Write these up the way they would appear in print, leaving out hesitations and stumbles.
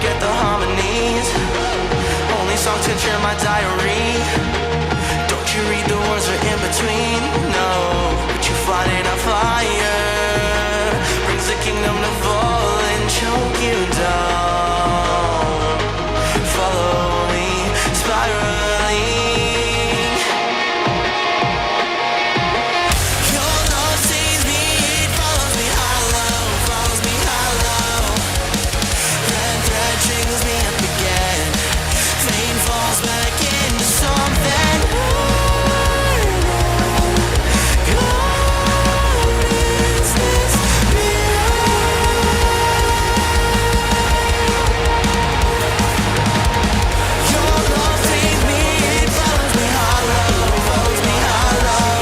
forget the harmonies. Only song to enter my diary. Don't you read the words are in between? No, but you fight in a fire. Brings the kingdom to fall and choke you down. Follow me, spiraling. Your love saves me, it follows me hollow, follows me hollow. Red thread strings me up again. Flame falls back into something harder. God, is this your love saves me, it follows me hollow, follows me hollow.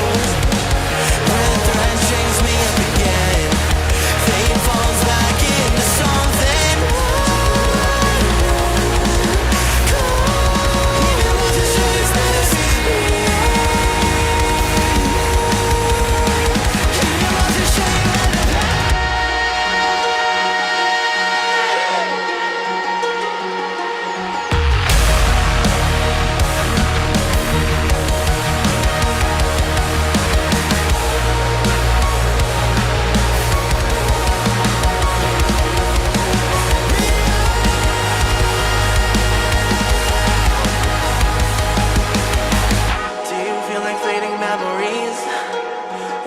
Red thread strings me up again. Fate falls back into something Do you feel like fading memories?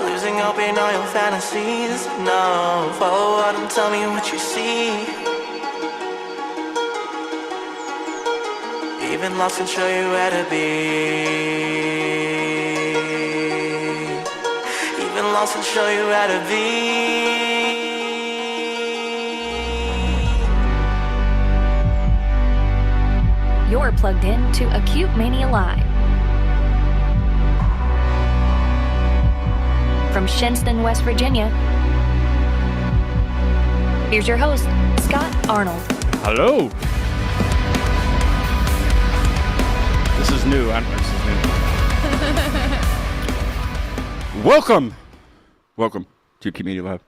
Losing hope in all your fantasies? No, follow out and tell me what you see. Even lost can show you where to be. Even lost can show you where to be. You're plugged in to Acute Mania Live. From Shinnston, West Virginia, here's your host, Scott Arnold. Hello. This is new. Welcome to Community Live.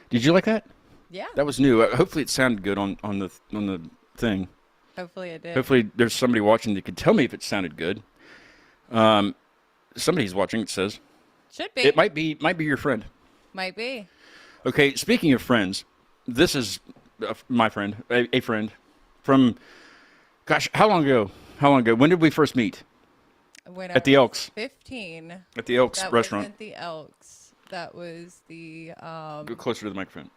Did you like that? Yeah. That was new. Hopefully it sounded good on the thing. Hopefully it did. Hopefully there's somebody watching that could tell me if it sounded good. Somebody's watching. It says Should be. it might be your friend. Might be. Okay. Speaking of friends, this is my friend, a friend from. Gosh, how long ago? When did we first meet? When At the Elks. 15. At the Elks That restaurant. wasn't the Elks. That was the Go closer to the microphone.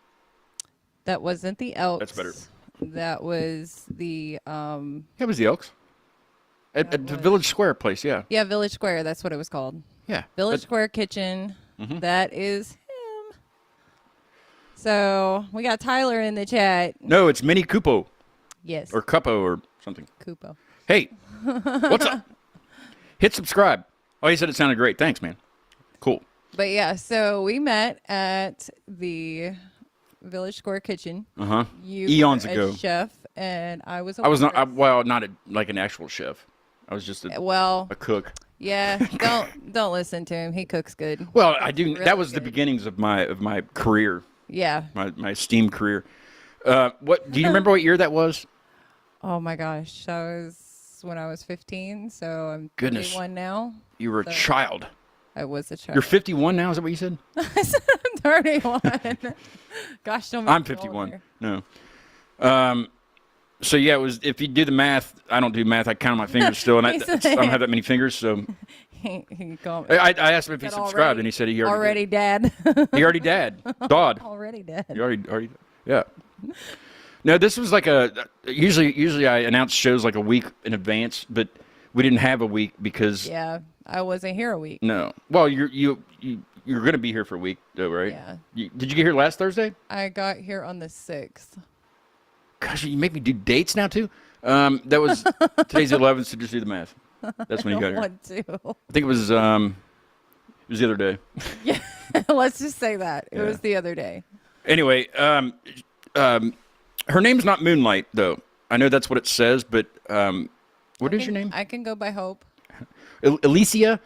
that wasn't the Elks. That's better. That was the Yeah, it was the Elks. At the Village Square place, yeah. yeah, Village Square, that's what it was called. Yeah. Village Square Kitchen. Mm-hmm. That is him. So, we got Tyler in the chat. No, it's Mini Cupo Yes. or Cupo or something. Kupo. Hey, what's up? Hit subscribe. Oh, he said it sounded great. Thanks, man. Cool. But yeah, so we met at the Village Square Kitchen. Uh-huh. You Eons were ago. a chef, and I was a I was not, waitress. not like an actual chef. I was just Well, a cook. yeah, don't listen to him. He cooks good. Well, I do. Really That was the good. beginnings of my career, Yeah. my STEAM career. What do you remember? What year that was? Oh my gosh, that was when I was 15. So I'm Goodness. 31 now. You were a So- child. I was a child. You're 51 now. Is that what you said? I said I'm 31. Gosh, don't make I'm me 51. older. No. So yeah, it was. If you do the math, I don't do math. I count on my fingers still, and I don't have that many fingers. So He called I asked him if he said subscribed, already- and he said he already dad. did. He already dad. Dodd. Already dead. You already. Yeah. No, this was like usually I announce shows like a week in advance, but we didn't have a week because Yeah, I wasn't here a week. no. Well, you're going to be here for a week though, right? Yeah. Did you get here last Thursday? I got here on the 6th. Gosh, you make me do dates now too. That was today's the 11th, so just do the math. That's when you got here. Want to. I think it was the other day. Yeah, let's just say that. It Yeah. was the other day. Anyway, her name's not Moonlight though. I know that's what it says, but what is your name? I can go by Hope. Elicia?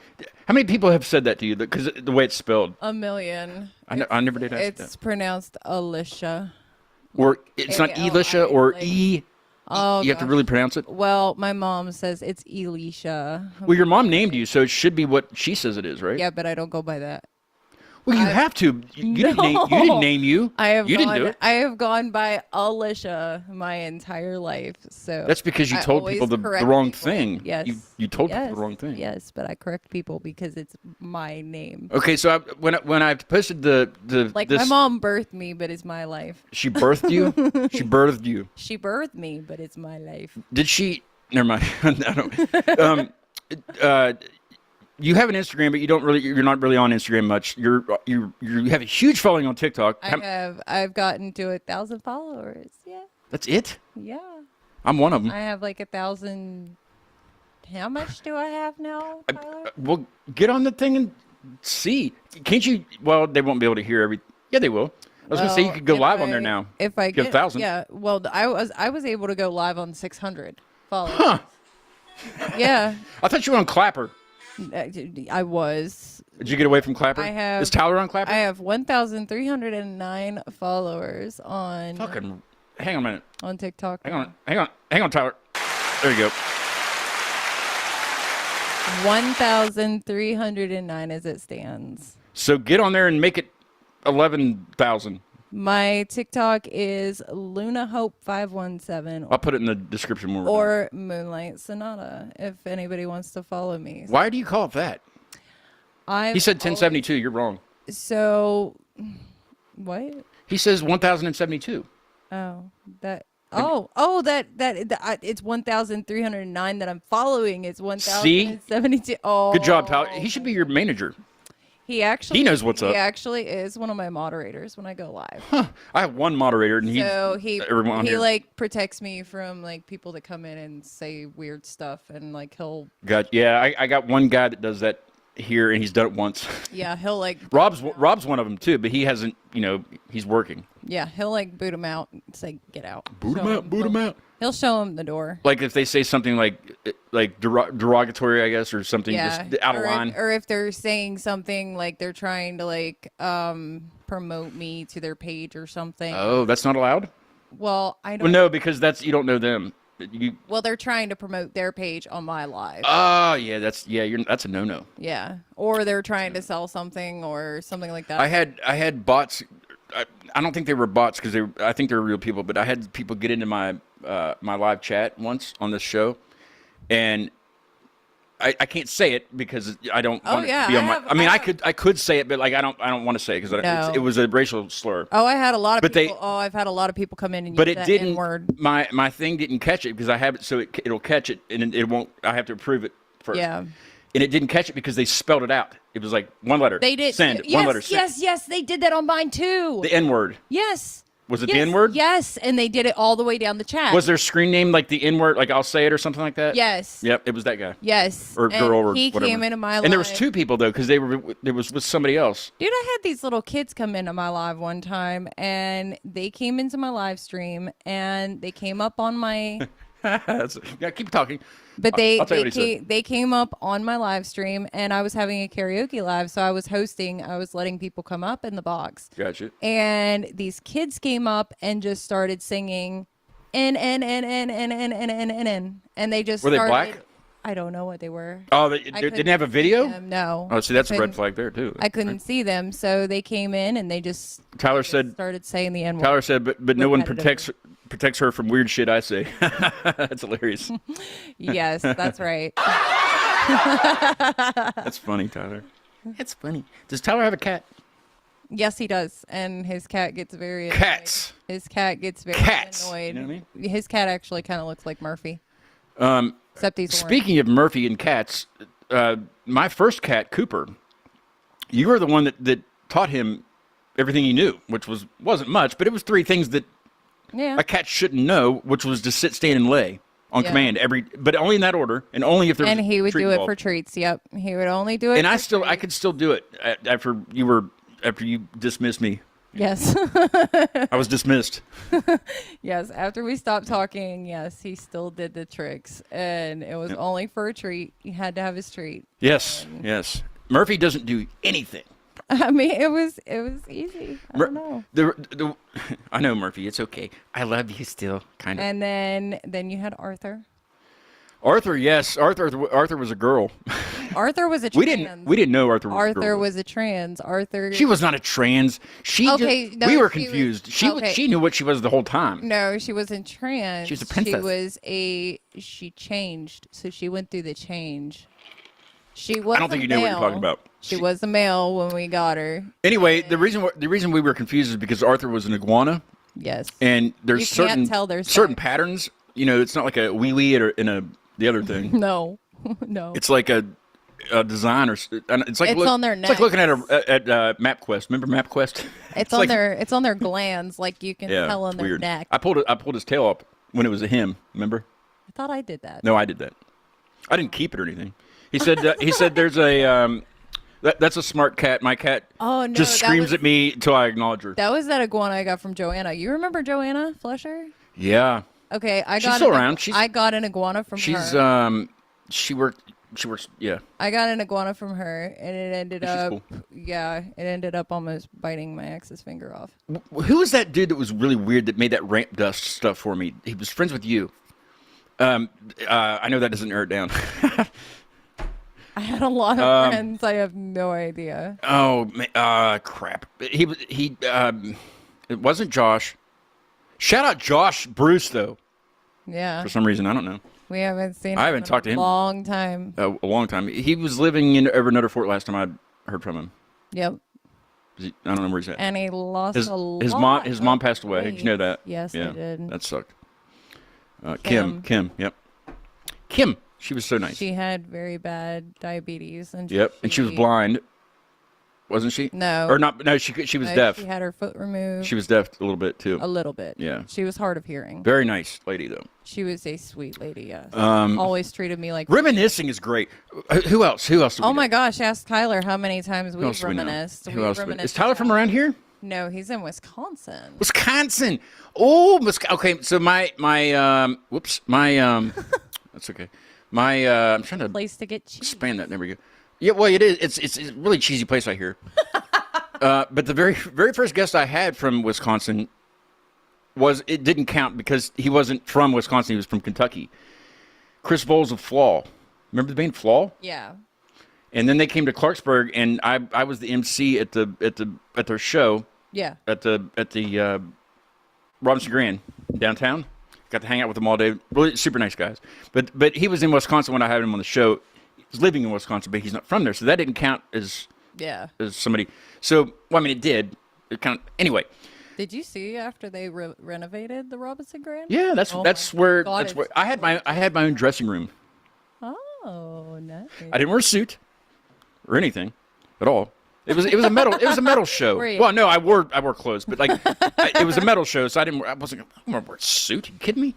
How many people have said that to you? Because the way it's spelled. A million. I never did ask It's that. pronounced Elicia. Or it's not Elicia or Like- E. Oh, You have to really pronounce it. Well, my mom says it's Elicia. Well, your mom named you, so it should be what she says it is, right? Yeah, but I don't go by that. Well, you have to. You didn't name you. I have You gone, didn't do it. I have gone by Alicia my entire life. So That's because you I told always people the correct wrong people. thing. Yes. You told yes. people the wrong thing. Yes, but I correct people because it's my name. Okay, so when I posted the Like this, my mom birthed me, but it's my life. she birthed you. She birthed you. She birthed me, but it's my life. Did she? Never mind. I don't. You have an Instagram, but you're not really on Instagram much. You have a huge following on TikTok. I've gotten to 1,000 followers. Yeah. That's it? Yeah. I'm one of them. I have like 1,000. How much do I have now, Tyler? Well, get on the thing and see. Can't you? Well, they won't be able to hear every. Yeah, they will. I was gonna say you could go if live on there now. If I get 1,000. Yeah. Well, I was able to go live on 600 followers. Huh. Yeah. I thought you were on Clapper. I was. Did you get away from Clapper? I have. Is Tyler on Clapper? I have 1,309 followers on. Fucking. Hang on a minute. On TikTok. Hang on, Tyler. There you go. 1,309 as it stands. So get on there and make it 11,000. My TikTok is LunaHope517 I'll put it in the description more. or Moonlight Sonata if anybody wants to follow me. Why do you call it that? He said 1072. You're wrong. So, what? He says 1,072. Oh, that. It's 1,309 that I'm following. It's 1,072. Oh, Good job, Tyler. He should be your manager. He knows what's up. He actually is one of my moderators when I go live. Huh. I have one moderator, and he like protects me from like people that come in and say weird stuff, and like he'll. I got one guy that does that here, and he's done it once. Yeah, he'll like. Rob's one of them too, but he hasn't. He's working. Yeah, he'll like boot him out and say, "Get out." Boot him out. He'll show him the door. Like if they say something like derogatory, I guess, or something just out of line. Or if they're saying something like they're trying to like promote me to their page or something. Oh, that's not allowed? Well, I don't. Well, no, because you don't know them. Well, they're trying to promote their page on my live. Oh, yeah, that's a no-no. Yeah, or they're trying to sell something or something like that. I had bots. I don't think they were bots because I think they were real people, but I had people get into my my live chat once on this show, and I can't say it because I don't want it to be on my. I could say it, but like I don't want to say it because it was a racial slur. Oh, I had a lot of people. I've had a lot of people come in and use that N-word. My thing didn't catch it because I have it, so it'll catch it and it won't. I have to approve it first. Yeah. And it didn't catch it because they spelled it out. It was like one letter. They did. Send. Yes, one letter. Send. Yes, they did that on mine too. The N-word. Yes. Was it the N-word? Yes, and they did it all the way down the chat. Was their screen name like the N-word, like I'll say it or something like that? Yes. Yep, it was that guy. Yes. Or girl or he whatever. came into my live. And there was two people though, because there was with somebody else. Dude, I had these little kids come into my live one time, and they came into my live stream, and they came up on my. Yeah, keep talking. But they came up on my live stream, and I was having a karaoke live, so I was hosting. I was letting people come up in the box. Gotcha. And these kids came up and just started singing, and they just were started, they black? I don't know what they were. Oh, they didn't have a video? No. Oh, see, that's a red flag there too. I couldn't see them, so they came in and they just started saying the N-word. Tyler said, but no one protects her from weird shit I say. That's hilarious. Yes, that's right. That's funny, Tyler. That's funny. Does Tyler have a cat? Yes, he does, and his cat gets very annoyed. Cats. His cat gets very annoyed. You know what I mean? His cat actually kind of looks like Murphy. Except he's speaking of Murphy and cats, my first cat, Cooper, you were the one that taught him everything he knew, which wasn't much, but it was 3 things that a cat shouldn't know, which was to sit, stand, and lay on command but only in that order, and only if there was. And he would do it for treats. Yep, he would only do it. And I could still do it after you dismissed me. Yes. I was dismissed. Yes, after we stopped talking, yes, he still did the tricks, and it was only for a treat. He had to have his treat. Yes, yes. Murphy doesn't do anything. I mean, it was easy. I don't know. I know, Murphy. It's okay. I love you still, kind of. And then you had Arthur. Arthur, yes. Arthur was a girl. Arthur was a trans. We didn't know Arthur was a girl. Arthur was a trans. Arthur. She was not a trans. We were confused. She knew what she was the whole time. No, she wasn't trans. She was a princess. She changed. So she went through the change. She was. I don't think you know what you're talking about. She was a male when we got her. Anyway, the reason we were confused is because Arthur was an iguana. Yes. And there's certain sex. patterns. You know, it's not like a wee or in the other thing. No. It's like a design or it's like on their neck. It's like looking at MapQuest. Remember MapQuest? It's on their glands, like you can tell on their neck. I pulled his tail up when it was a him. Remember? I thought I did that. No, I did that. I didn't keep it or anything. He said there's a that's a smart cat. My cat just screams at me until I acknowledge her. That was that iguana I got from Joanna. You remember Joanna Flesher? Yeah. Okay, she's still around. I got an iguana from her. She works. Yeah. I got an iguana from her, and it ended up. Cool. Yeah, it ended up almost biting my ex's finger off. Who was that dude that was really weird that made that ramp dust stuff for me? He was friends with you. I know that doesn't narrow it down. I had a lot of friends. I have no idea. Oh, crap! It wasn't Josh. Shout out Josh Bruce though. Yeah. For some reason, I don't know. We haven't seen him. I haven't talked to him a long time. A long time. He was living in over Nutter Fort last time I heard from him. Yep. I don't know where he's at. And he lost his mom passed away. Did you know that? Yes, yeah, I did. That sucked. Kim. Yep. Kim. She was so nice. She had very bad diabetes, and and she was blind, wasn't she? No, or not? No, she was deaf. She had her foot removed. She was deaf a little bit too. A little bit. Yeah. She was hard of hearing. Very nice lady though. She was a sweet lady. Yes. Always treated me like. Reminiscing is great. Who else? Oh my gosh! Ask Tyler how many times we've reminisced. Who else? Is Tyler from around here? No, he's in Wisconsin. Wisconsin. Oh, okay. So my that's okay. I'm trying to place to get cheese. Expand that. There we go. Yeah, well, it is. It's a really cheesy place, I hear. But the very first guest I had from Wisconsin it didn't count because he wasn't from Wisconsin. He was from Kentucky. Chris Bowles of Flaw. Remember the band Flaw? Yeah. And then they came to Clarksburg, and I was the MC at their show. Yeah. At the Robinson Grand downtown. Got to hang out with them all day. Really super nice guys. But he was in Wisconsin when I had him on the show. He's living in Wisconsin, but he's not from there, so that didn't count as somebody. So it did. It kind of anyway. Did you see after they renovated the Robinson Grand? Yeah, that's where I had my own dressing room. Oh, nice. I didn't wear a suit or anything at all. It was a metal show. Well, no, I wore clothes, but it was a metal show, so I wasn't gonna wear a suit. Are you kidding me?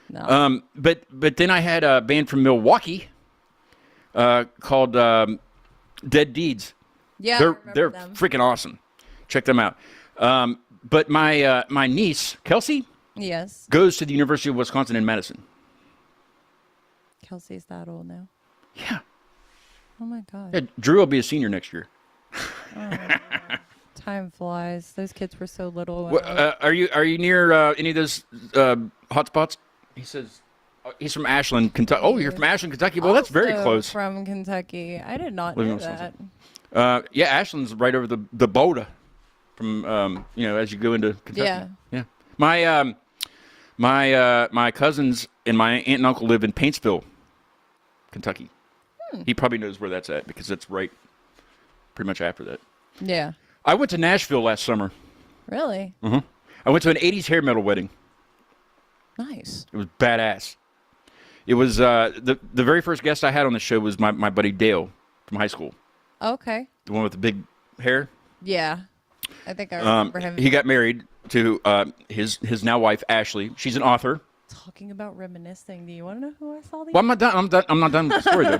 No. But then I had a band from Milwaukee called Dead Deeds. Yeah, they're freaking awesome. Check them out. But my niece Kelsey, yes, goes to the University of Wisconsin in Madison. Kelsey's that old now. Yeah. Oh my God. Yeah, Drew will be a senior next year. Oh, time flies. Those kids were so little. Are you near any of those hot spots? He says he's from Ashland, Kentucky. Oh, you're from Ashland, Kentucky. Well, that's very close. From Kentucky. I did not know that. Yeah, Ashland's right over the border from as you go into Kentucky. Yeah. My cousins and my aunt and uncle live in Paintsville, Kentucky. He probably knows where that's at because that's right pretty much after that. Yeah. I went to Nashville last summer. Really? Mm-hmm. I went to an 80s hair metal wedding. Nice. It was badass. It was the very first guest I had on the show was my buddy Dale from high school. Okay. The one with the big hair. Yeah. I think I remember him. He got married to his now wife Ashley. She's an author. Talking about reminiscing, do you want to know who I saw? Well, I'm not done. I'm not done with the story though.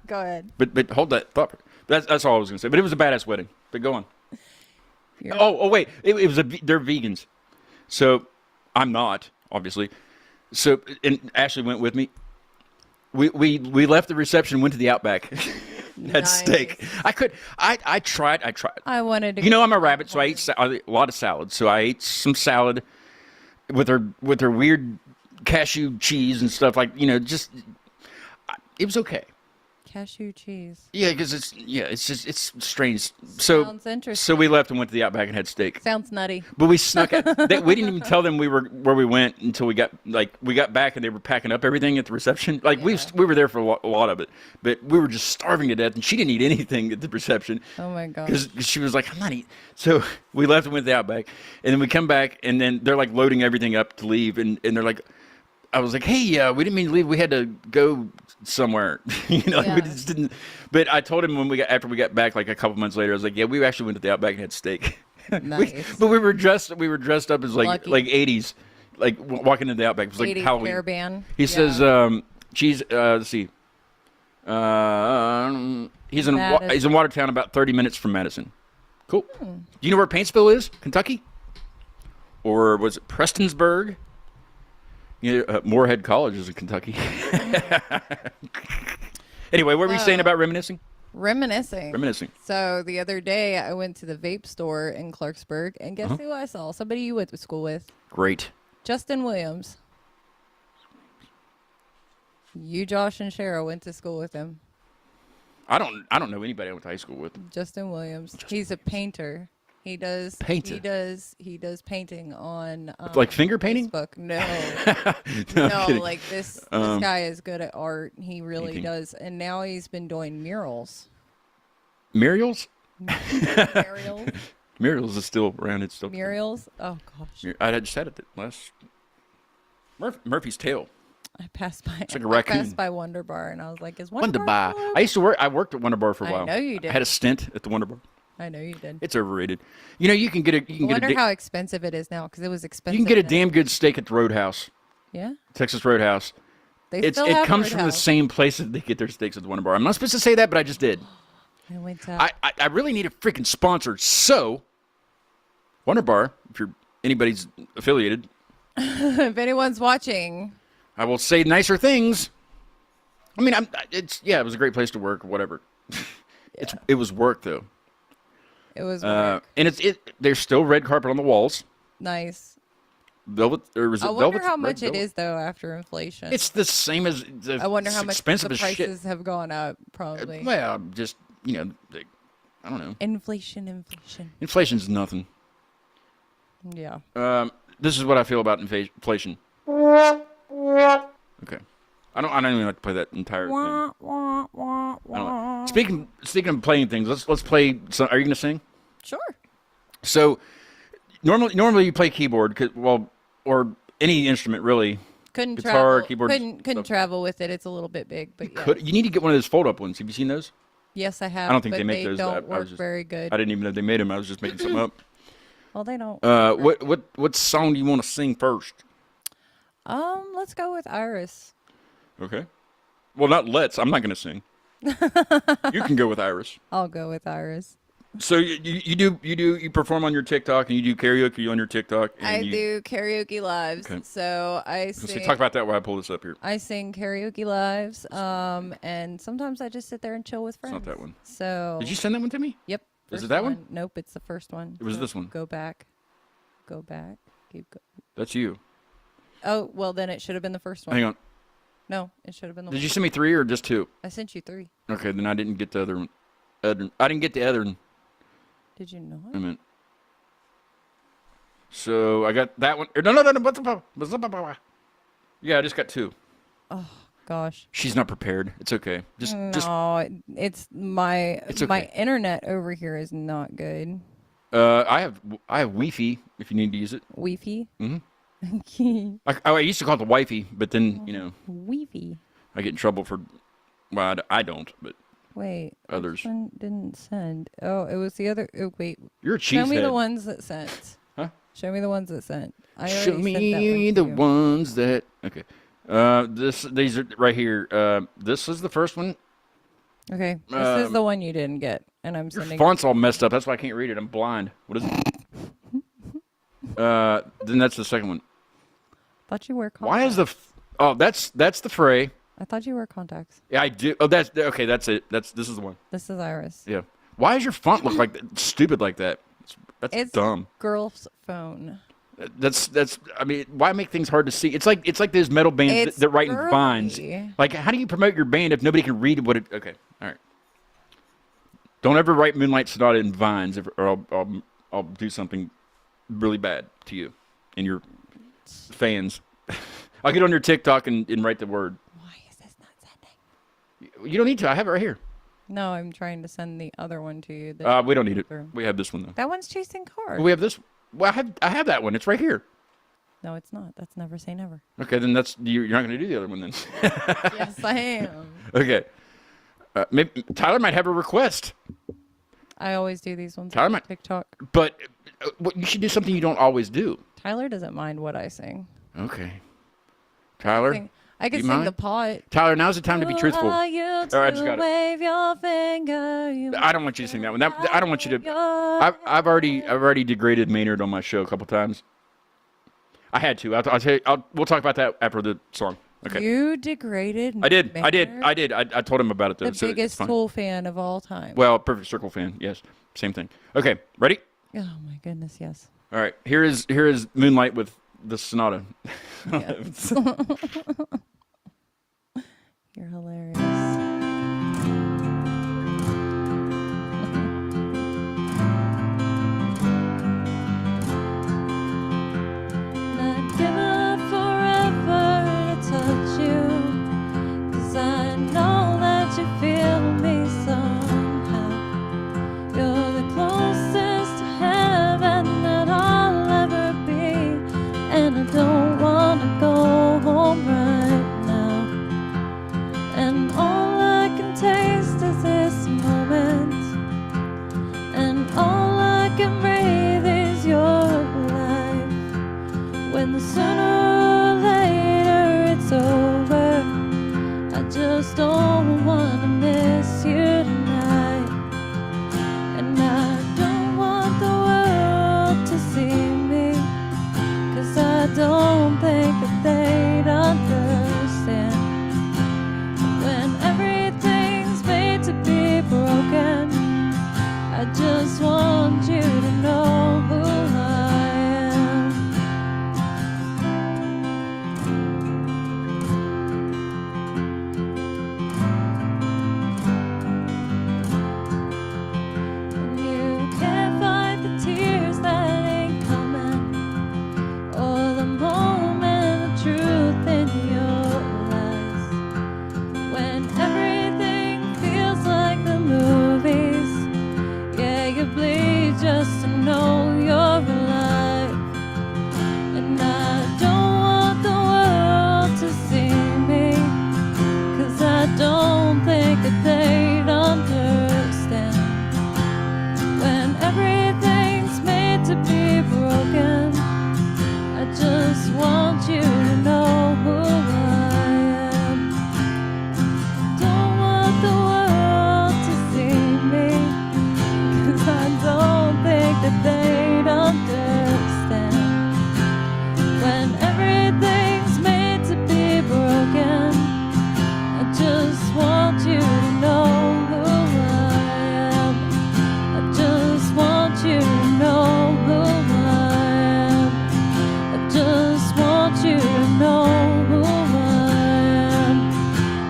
Go ahead. But hold that thought. That's all I was gonna say. But it was a badass wedding. But go on. Oh wait, they're vegans, so I'm not obviously. So and Ashley went with me. We left the reception, went to the Outback. had steak. I tried. I wanted to. You know, I'm a rabbit, so I eat a lot of salad. So I ate some salad with her weird cashew cheese and stuff, like, you know, just it was okay. Cashew cheese. Yeah, because it's strange. So Sounds interesting. So we left and went to the Outback and had steak. Sounds nutty. But we snuck it. We didn't even tell them where we went until we got back and they were packing up everything at the reception. Like we were there for a lot of it, but we were just starving to death, and she didn't eat anything at the reception. Oh my god! Because she was like, I'm not eating. So we left and went to the Outback, and then we come back, and then they're like loading everything up to leave, and they're like, I was like, hey, we didn't mean to leave. We had to go somewhere, you know. Yeah. We just didn't. But I told him after we got back, like a couple months later, I was like, yeah, we actually went to the Outback and had steak. Nice. But we were dressed up as like Lucky. 80s, like walking into the Outback. It was like 80s Halloween. hair band. He says, geez, let's see. He's in Watertown, about 30 minutes from Madison. Cool. Do you know where Paintsville is? Kentucky? Or was it Prestonsburg? You know, Moorhead College is in Kentucky. Anyway, what were you saying about reminiscing? Reminiscing. So the other day, I went to the vape store in Clarksburg, and guess who I saw? Somebody you went to school with. Great. Justin Williams. You, Josh, and Cheryl went to school with him. I don't know anybody I went to high school with. Justin Williams. He's a painter. He does painting on like finger painting? Facebook. No. No, like this guy is good at art. He really painting. does. And now he's been doing murals. Muriel's? Murals? Muriel's is still around. It's still Murals? Oh gosh. I had said it last Murphy's Tail. I passed by. It's like a raccoon. I passed by Wonder Bar, and I was like, "Is Wonder Wonder Bar?" Bar. I worked at Wonder Bar for a while. I know you did. I had a stint at the Wonder Bar. I know you did. It's overrated. You know, you can get a. I wonder how expensive it is now, because it was expensive. You can get a then. damn good steak at the Roadhouse, Yeah. Texas Roadhouse. They still have It comes from the Roadhouse. same place that they get their steaks at the Wonder Bar. I'm not supposed to say that, but I just did. I went to. I really need a freaking sponsor. So, Wonder Bar, if you're anybody's affiliated, If anyone's watching, I will say nicer things. I mean, it was a great place to work, or whatever. It was work though. it was work. And there's still red carpet on the walls. Nice. Velvet, or was it I wonder velvet? how Red much it velvet? is though after inflation. It's the same as. I wonder how much expensive the as shit. prices have gone up. Probably. Well, just I don't know. Inflation. Inflation's nothing. Yeah. This is what I feel about inflation. Okay. I don't even like to play that entire thing. I don't like. Speaking of playing things, let's play. Are you gonna sing? Sure. So normally you play keyboard, or any instrument really. Couldn't Guitar, travel. keyboard, Couldn't stuff. travel with it. It's a little bit big, but yes. You need to get one of those fold-up ones. Have you seen those? Yes, I have. I don't think but they make those. Don't I work was just- very good. I didn't even know they made them. I was just making something up. Well, they don't. What song do you want to sing first? Let's go with Iris. Okay. Well, not let's. I'm not going to sing. You can go with Iris. I'll go with Iris. So you perform on your TikTok and you do karaoke on your TikTok. And I do karaoke lives. Okay. So I So sing. talk about that while I pull this up here. I sing karaoke lives. And sometimes I just sit there and chill with friends. not that one. So. Did you send that one to me? Yep. Is it first that one? Nope, it's the first one. It was this one. Go back. Go back. Keep going. That's you. Oh, well, then it should have been the first one. Hang on. No, it should have been the Did one. you send me 3 or just 2? I sent you 3. Okay, then I didn't get the other one. I didn't get the other one. Did you not? I meant. So I got that one. No. Yeah, I just got 2. Gosh. She's not prepared. It's okay. Just No, it's my It's okay. my internet over here is not good. I have Wi-Fi if you need to use it. Wi-Fi. Mm-hmm. I used to call it the wifey, but then Wi-Fi. I get in trouble for. Well, I don't, but Wait. Others. Which one didn't send? Oh, it was the other. Oh, wait. you're a Show me the cheesehead. ones that sent. Huh? Show me the ones that sent. I Show already me sent that one the to you. ones that. Okay. These are right here. This is the first one. Okay, this is the one you didn't get, and I'm Your sending. font's all messed up. That's why I can't read it. I'm blind. What is it? Then that's the second one. Thought you were. Why is the? Oh, that's the fray. I thought you wore contacts. Yeah, I do. Oh, that's okay. That's it. This is the one. This is Iris. Yeah. Why does your font look like stupid like that? That's It's dumb. girl's phone. That's. I mean, why make things hard to see? It's like those metal bands that write in vines. Like, how do you promote your band if nobody can read what it? Okay, all right. Don't ever write Moonlight Sonata in vines, or I'll do something really bad to you and your fans. I'll get on your TikTok and write the word. Why is this not sending? You don't need to. I have it right here. No, I'm trying to send the other one to you. We don't need it. We have this one though. That one's chasing cars. We have this. Well, I have that one. It's right here. No, it's not. That's never say never. Okay, then you're not going to do the other one then. Yes, I am. Okay. Maybe Tyler might have a request. I always do these ones Tyler on might, TikTok. But you should do something you don't always do. Tyler doesn't mind what I sing. Okay. Tyler, I can sing the pot. Tyler, now's the time to be truthful. I just got wave your finger. I don't want you to sing that one. I don't want you to. I've already degraded Maynard on my show a couple times. I had to. I'll tell you. We'll talk about that after the song. Okay. You degraded. I did. Maynard? I did. I told him about it though. The biggest Tool fan of all time. Well, Perfect Circle fan. Yes. Same thing. Okay. Ready? Oh my goodness, yes. All right. Here is Moonlight with the Sonata. Yes. You're hilarious. I'd give up forever to touch you, 'cause I know that you feel me somehow. You're the closest to heaven that I'll ever be, and I don't wanna go home right now. And all I can taste is this moment, and all I can breathe is your life. When the sooner or later it's over, I just don't wanna miss you tonight. And I don't want the world to see me, 'cause I don't think that they'd understand. When everything's made to be broken, I just want you to know who I am. And you can't fight the tears that ain't coming, or the moment of truth in your eyes. When everything feels like the movies, yeah, you bleed just to know you're alive. And I don't want the world to see me, 'cause I don't think that they'd understand. When everything's made to be broken, I just want you to know who I am. Don't want the world to see me, 'cause I don't think that they'd understand. When everything's made to be broken, I just want you to know who I am. I just want you to know who I am. I just want you to know who I am.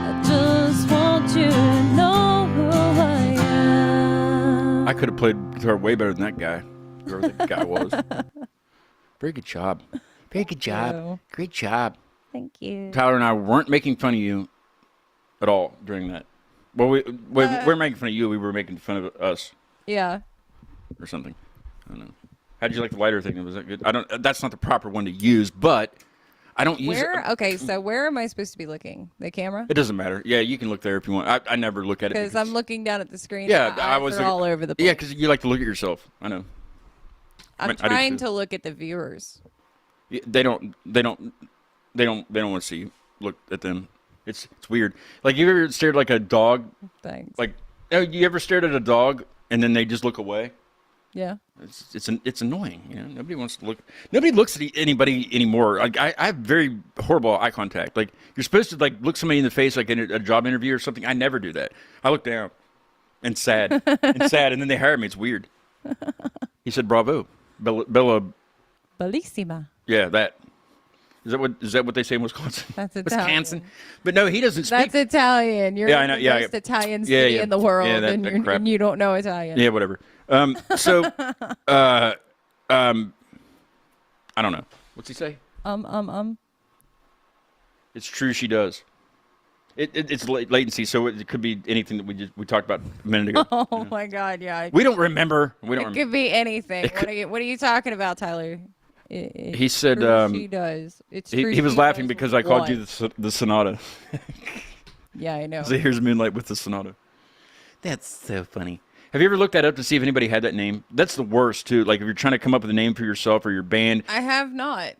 I just want you to know who I am. I could have played guitar way better than that guy, whoever the guy was. Very good job. Very good job. you. Great job. Thank you. Tyler and I weren't making fun of you at all during that. Well, we we're making fun of you. We were making fun of us Yeah. or something. I don't know. How'd you like the lighter thing? Was that good? I don't. That's not the proper one to use, but I don't use Where? it. Okay, so where am I supposed to be looking? The camera? It doesn't matter. Yeah, you can look there if you want. I never look at it Because I'm looking down at the screen. Yeah, and my I eyes was are all over the place. Yeah, because you like to look at yourself. I know. I'm I do trying too. to look at the viewers. Yeah, they don't want to see you look at them. It's weird. Like, you ever stared like a dog? Thanks. Like, you ever stared at a dog and then they just look away? Yeah. It's annoying. You know, nobody wants to look. Nobody looks at anybody anymore. Like I have very horrible eye contact. Like you're supposed to like look somebody in the face like in a job interview or something. I never do that. I look down and sad and sad, and then they hire me. It's weird. He said, "Bravo, Bella." Bellissima. Yeah, that. Is that what they say in Wisconsin? That's Italian. Wisconsin. But no, he doesn't speak. That's Italian. You're Yeah, I know, the yeah, most yeah. Italian Yeah, city yeah. in the world, Yeah, that crap. and you don't know Italian. Yeah, whatever. So, I don't know. What's he say? It's true. She does. It's latency, so it could be anything that we talked about a minute ago. Oh my God, yeah. We don't remember. It could be anything. What are you talking about, Tyler? He said she does. It's true. he was she laughing does because I called what? you the Sonata. Yeah, I know. So here's Moonlight with the Sonata. That's so funny. Have you ever looked that up to see if anybody had that name? That's the worst too. Like if you're trying to come up with a name for yourself or your band. I have not.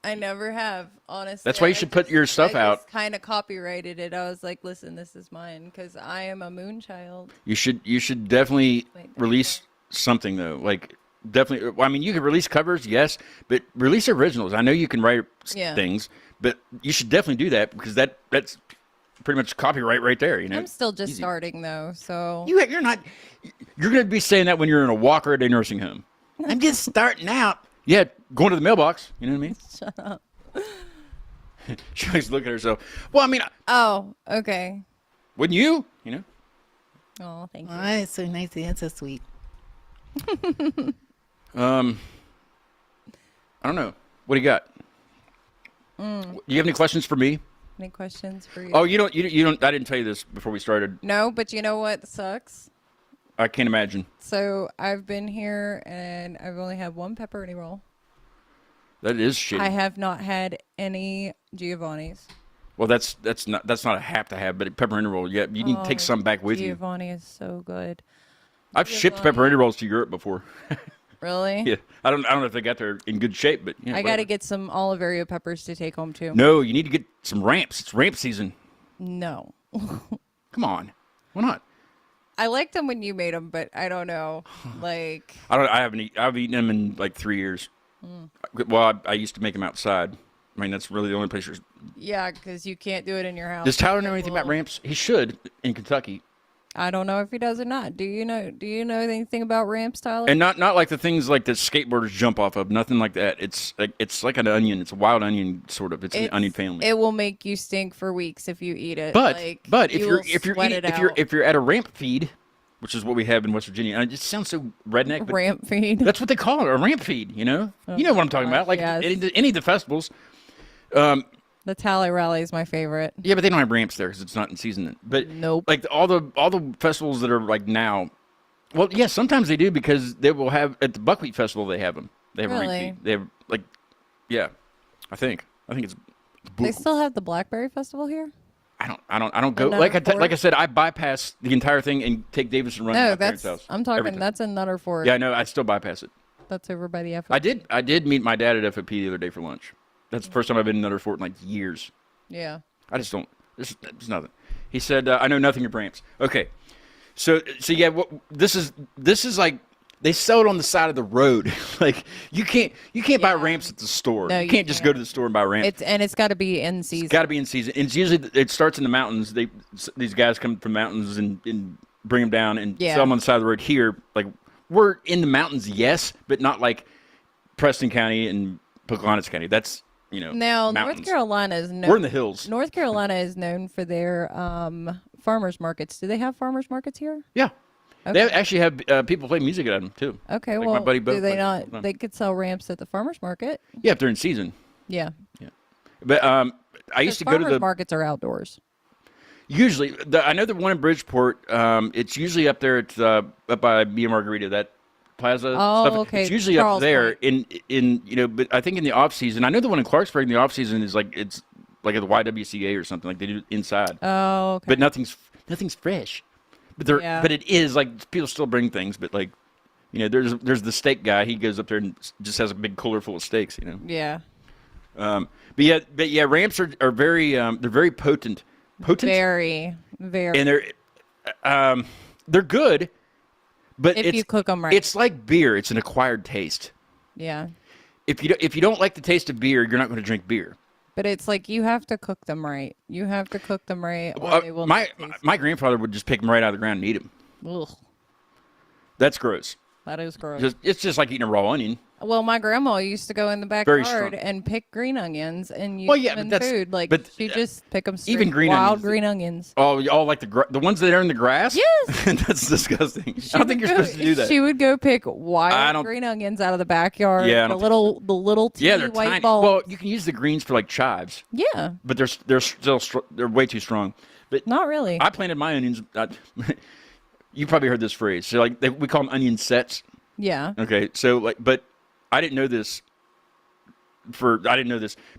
I never have, honestly. That's why you should put your stuff out. I just kind of copyrighted it. I was like, listen, this is mine because I am a moon child. You should definitely release something though. Like definitely. Well, I mean, you can release covers, yes, but release originals. I know you can write things, but you should definitely do that because that's pretty much copyright right there. You know. I'm still just starting though, so you're not. You're going to be saying that when you're in a walker at a nursing home. I'm just starting out. Yeah, going to the mailbox. You know what I mean? Shut up. She always look at herself. Well, I mean. Oh, okay. Wouldn't you? You know. Oh, thank you. Oh, it's so nice. That's so sweet. I don't know. What do you got? Do you have any questions for me? Any questions for you? Oh, you don't. I didn't tell you this before we started. No, but you know what sucks? I can't imagine. So I've been here and I've only had one pepperoni roll. That is shitty. I have not had any Giovanni's. Well, that's not a have to have, but pepperoni roll. Yeah, you need to take some back with Giovanni is so good. I've shipped pepperoni rolls to Europe before. Really? Yeah, I don't know if they got there in good shape, but yeah, I got to get some Oliveria peppers to take home too. No, you need to get some ramps. It's ramp season. No. Come on, why not? I liked them when you made them, but I don't know. Like I've eaten them in like 3 years. Well, I used to make them outside. I mean, that's really the only place you're. Yeah, because you can't do it in your house. Does Tyler know anything about ramps? He should in Kentucky. I don't know if he does or not. Do you know anything about ramps, Tyler? And not like the things like the skateboarders jump off of. Nothing like that. It's like an onion. It's a wild onion sort of. It's an onion family. It will make you stink for weeks if you eat it. But like, if you're at a ramp feed, which is what we have in West Virginia, and it just sounds so redneck. But ramp feed. That's what they call it, a ramp feed. You know, you know what I'm talking about. Like yes. any of the festivals. The Tally Rally is my favorite. Yeah, but they don't have ramps there because it's not in season. But nope. Like all the festivals that are like now, well, yeah, sometimes they do because they will have at the Buckwheat Festival they have them. They have a ramp feed. They have like, yeah, I think it's. They still have the Blackberry Festival here. I don't go like I said. I bypass the entire thing and take Davis and run to my parents' house. I'm talking. Everything. That's in Nutter Fort. Yeah, I know. I still bypass it. That's over by the FOP. I did meet my dad at FOP the other day for lunch. That's the first time I've been in Nutter Fort in like years. Yeah. I just don't. There's nothing. He said, "I know nothing of ramps." Okay, so yeah, this is like they sell it on the side of the road. Like you can't buy ramps at the store. No, you can't just go to the store and buy ramps. It's got to be in season. It's got to be in season. And it's usually it starts in the mountains. These guys come from mountains and bring them down and sell them on the side of the road. Here, like we're in the mountains, yes, but not like Preston County and Pocahontas County. That's now mountains. North Carolina is known. We're in the hills. North Carolina is known for their farmers markets. Do they have farmers markets here? Yeah. Okay. They actually have people play music at them too. Okay, like well, my buddy Bo do they plays. not? They could sell ramps at the farmers market. Yeah, if they're in season. Yeah. But I used to go to farmers markets are outdoors. Usually, I know the one in Bridgeport. It's usually up there. It's up by Mia Margarita, that plaza. Oh, stuff. okay. It's usually Charles up there Point. in But I think in the off season, I know the one in Clarksburg in the off season is like it's like at the YWCA or something like they do inside. Oh, okay. But nothing's fresh. But but it is like people still bring things. But like there's the steak guy. He goes up there and just has a big cooler full of steaks. Yeah. But yeah, ramps are very they're very potent. Potent. Very, very. And they're good, But if you cook them right. It's like beer. It's an acquired taste. Yeah. If you don't like the taste of beer, you're not going to drink beer. But it's like you have to cook them right. You have to cook them right. Or they will My not taste. my grandfather would just pick them right out of the ground and eat them. Ugh, That's gross. that is gross. It's just like eating a raw onion. Well, my grandma used to go in the Very backyard strong. and pick green onions and use Well, yeah, them but in that's- food. Like but, she just pick them straight, even green wild onions. green onions. Oh, y'all like the ones that are in the grass? Yes. That's disgusting. I don't think you're supposed to do that. She would go pick I wild don't- green onions out of the backyard. Yeah, I the don't little teeny they're white tiny. balls. Well, you can use the greens for like chives, Yeah, but they're way too strong. But not really. I planted my onions. You probably heard this phrase. So like we call them onion sets. Yeah. Okay, so like, but I didn't know this.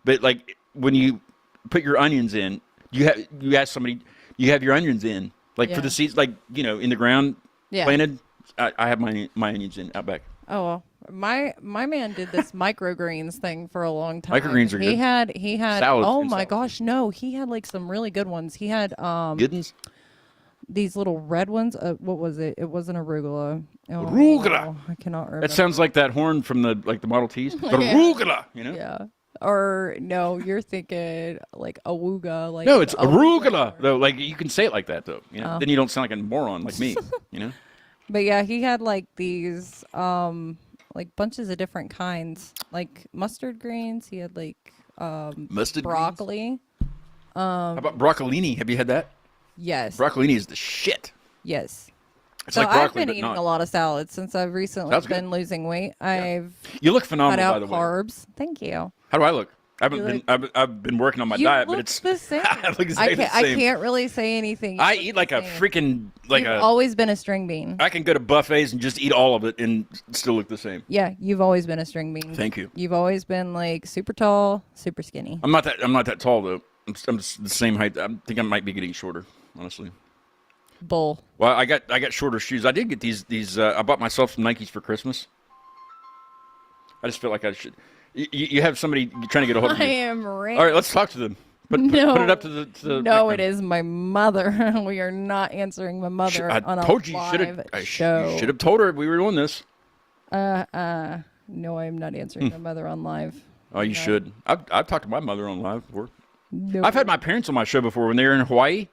But like when you put your onions in, you ask somebody, you have your onions in, like for Yeah. the seeds, like in the ground, Yeah. planted. I have my onions in out back. Oh, well, my man did this microgreens thing for a long time. Microgreens are good. He had. Salads oh and my salads. gosh, no, he had like some really good ones. He had Goodens. these little red ones. What was it? It wasn't arugula. Oh, Arugula. I cannot remember. That sounds like that horn from the Model Ts. The arugula, Yeah. Or no, you're thinking like awooga. Like No, it's the arugula though. Like you can say it like that though. Oh. Then you don't sound like a moron like me. But yeah, he had like these like bunches of different kinds, like mustard greens. He had like Mustard greens? broccoli. How about broccolini? Have you had that? Yes. Broccolini is the shit. Yes. It's So like broccoli, I've been but eating not. a lot of salads since I've recently That's been good. losing weight. I've You look cut phenomenal, by out the way. carbs. Thank you. How do I look? You I've been working on my You diet, look but it's the same. I look I exactly can't, the same. I can't really say anything. You I look eat the like a same. freaking like You've a. always been a string bean. I can go to buffets and just eat all of it and still look the same. Yeah, you've always been a string bean. Thank you. You've always been like super tall, super skinny. I'm not that tall though. I'm the same height. I think I might be getting shorter, honestly. Bull. Well, I got shorter shoes. I did get these. I bought myself some Nikes for Christmas. I just feel like I should. You have somebody trying to get a hold of I you. am right. All right, let's talk to them. Put it up to the. No, microphone. it is my mother. We are not answering my mother I on a told you live should have. show. You should have told her we were doing this. No, I'm not answering my mother on live. Oh, you should. I've talked to my mother on live before. No. I've had my parents on my show before when they were in Hawaii,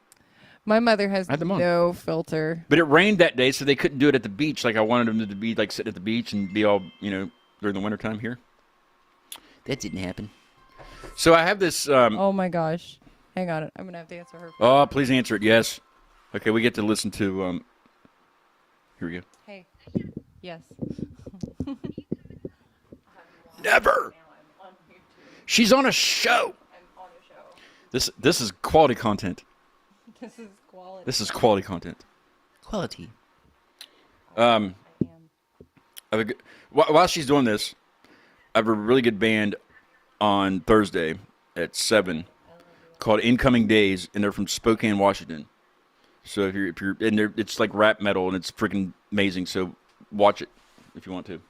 My mother has had them on. no filter. but it rained that day, so they couldn't do it at the beach. Like I wanted them to be like sitting at the beach and be all during the wintertime here. That didn't happen. So I have this. Oh my gosh. Hang on. I'm going to have to answer her. Oh, please answer it. Yes. Okay, we get to listen to. Here we go. Hey. Yes. Never. She's on a show. I'm on a show. This is quality content. This is quality. This is quality content. Quality. I have a good, while she's doing this, I have a really good band on Thursday at 7 called Incoming Days, and they're from Spokane, Washington. So if you're and it's like rap metal, and it's freaking amazing. So watch it if you want to.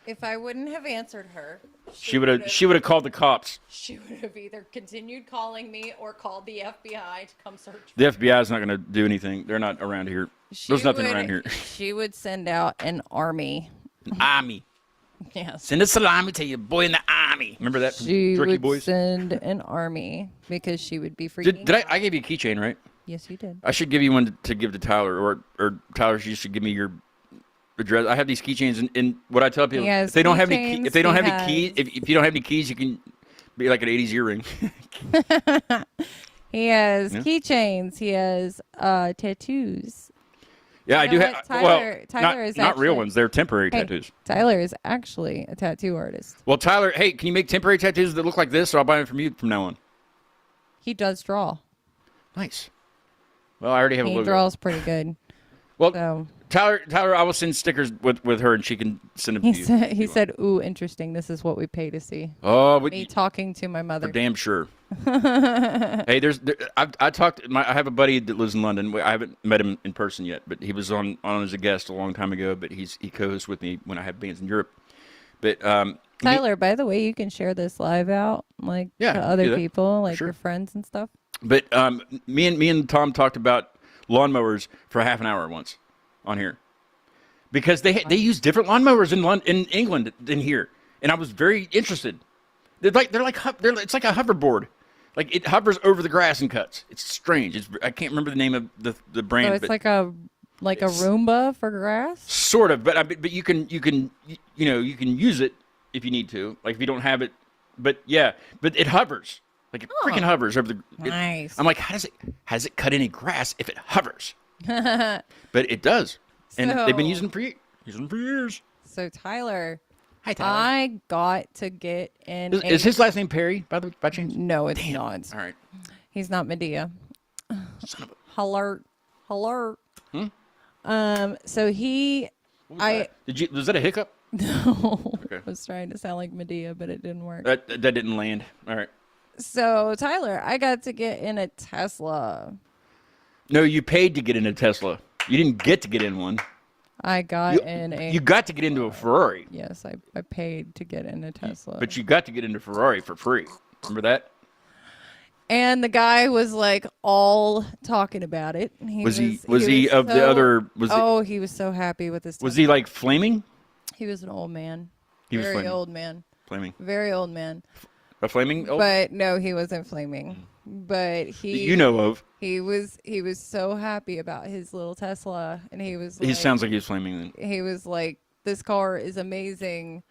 If I wouldn't have answered her, She would have called the cops. she would have either continued calling me or called the FBI to come search for The FBI is not going to do anything. They're not around here. There's nothing around here. She would send out an army. Army. Yes. Send a salami to your boy in the army. Remember that from She Jerky would Boys? send an army because she would be freaking Did out. I gave you a keychain, right? Yes, you did. I should give you one to give to Tyler, or Tyler, you should give me your address. I have these keychains, and what I tell people, He has if they don't have any, keychains, if they don't he have any keys, has- if you don't have any keys, you can be like an '80s earring. He has Yeah. keychains. He has tattoos. Yeah, I You do know have. what? Well, Tyler not is not real actually- ones. They're temporary Hey, tattoos. Tyler is actually a tattoo artist. Well, Tyler, hey, can you make temporary tattoos that look like this, or I'll buy them from you from now on? He does draw. Nice. Well, I already have a He logo. draws pretty good. Well, So Tyler, I will send stickers with her, and she can send them he to you. said, if he you said, "Ooh, interesting. This is what we pay to see." want. "Oh, Me talking to my mother. for damn sure." Hey, I talked. I have a buddy that lives in London. I haven't met him in person yet, but he was on as a guest a long time ago. But he co-hosts with me when I have bands in Europe. But Tyler, by the way, you can share this live out like Yeah, to do other that. people, like Sure. your friends and stuff. But me and Tom talked about lawnmowers for half an hour once on here. because they use different lawnmowers in England than here, and I was very interested. It's like a hoverboard, like it hovers over the grass and cuts. It's strange. I can't remember the name of the brand. So it's like a Roomba for grass. Sort of, but you can use it if you need to, like if you don't have it. But yeah, but it hovers. Like it freaking hovers over the. Nice. I'm like, has it cut any grass if it hovers? But it does, and they've been using for years. So Tyler, Hi, Tyler. I got to get in. Is his last name Perry by chance? No, it's not. All right. He's not Medea. Son of a. Alert. So he, Was that a hiccup? no, Okay. was trying to sound like Medea, but it didn't work. That didn't land. All right. So Tyler, I got to get in a Tesla. No, you paid to get in a Tesla. You didn't get to get in one. I got in a. You got to get into a Ferrari. Yes, I paid to get in a Tesla. But you got to get into Ferrari for free. Remember that? And the guy was like all talking about it. He was he was so happy with this. Was he like flaming? He was an old man. He was very flaming. old man. Flaming. Very old man. A flaming? Oh, But no, he wasn't flaming. But that you know of. he was so happy about his little Tesla, and he was like, He sounds like he's flaming then. he was like, this car is amazing.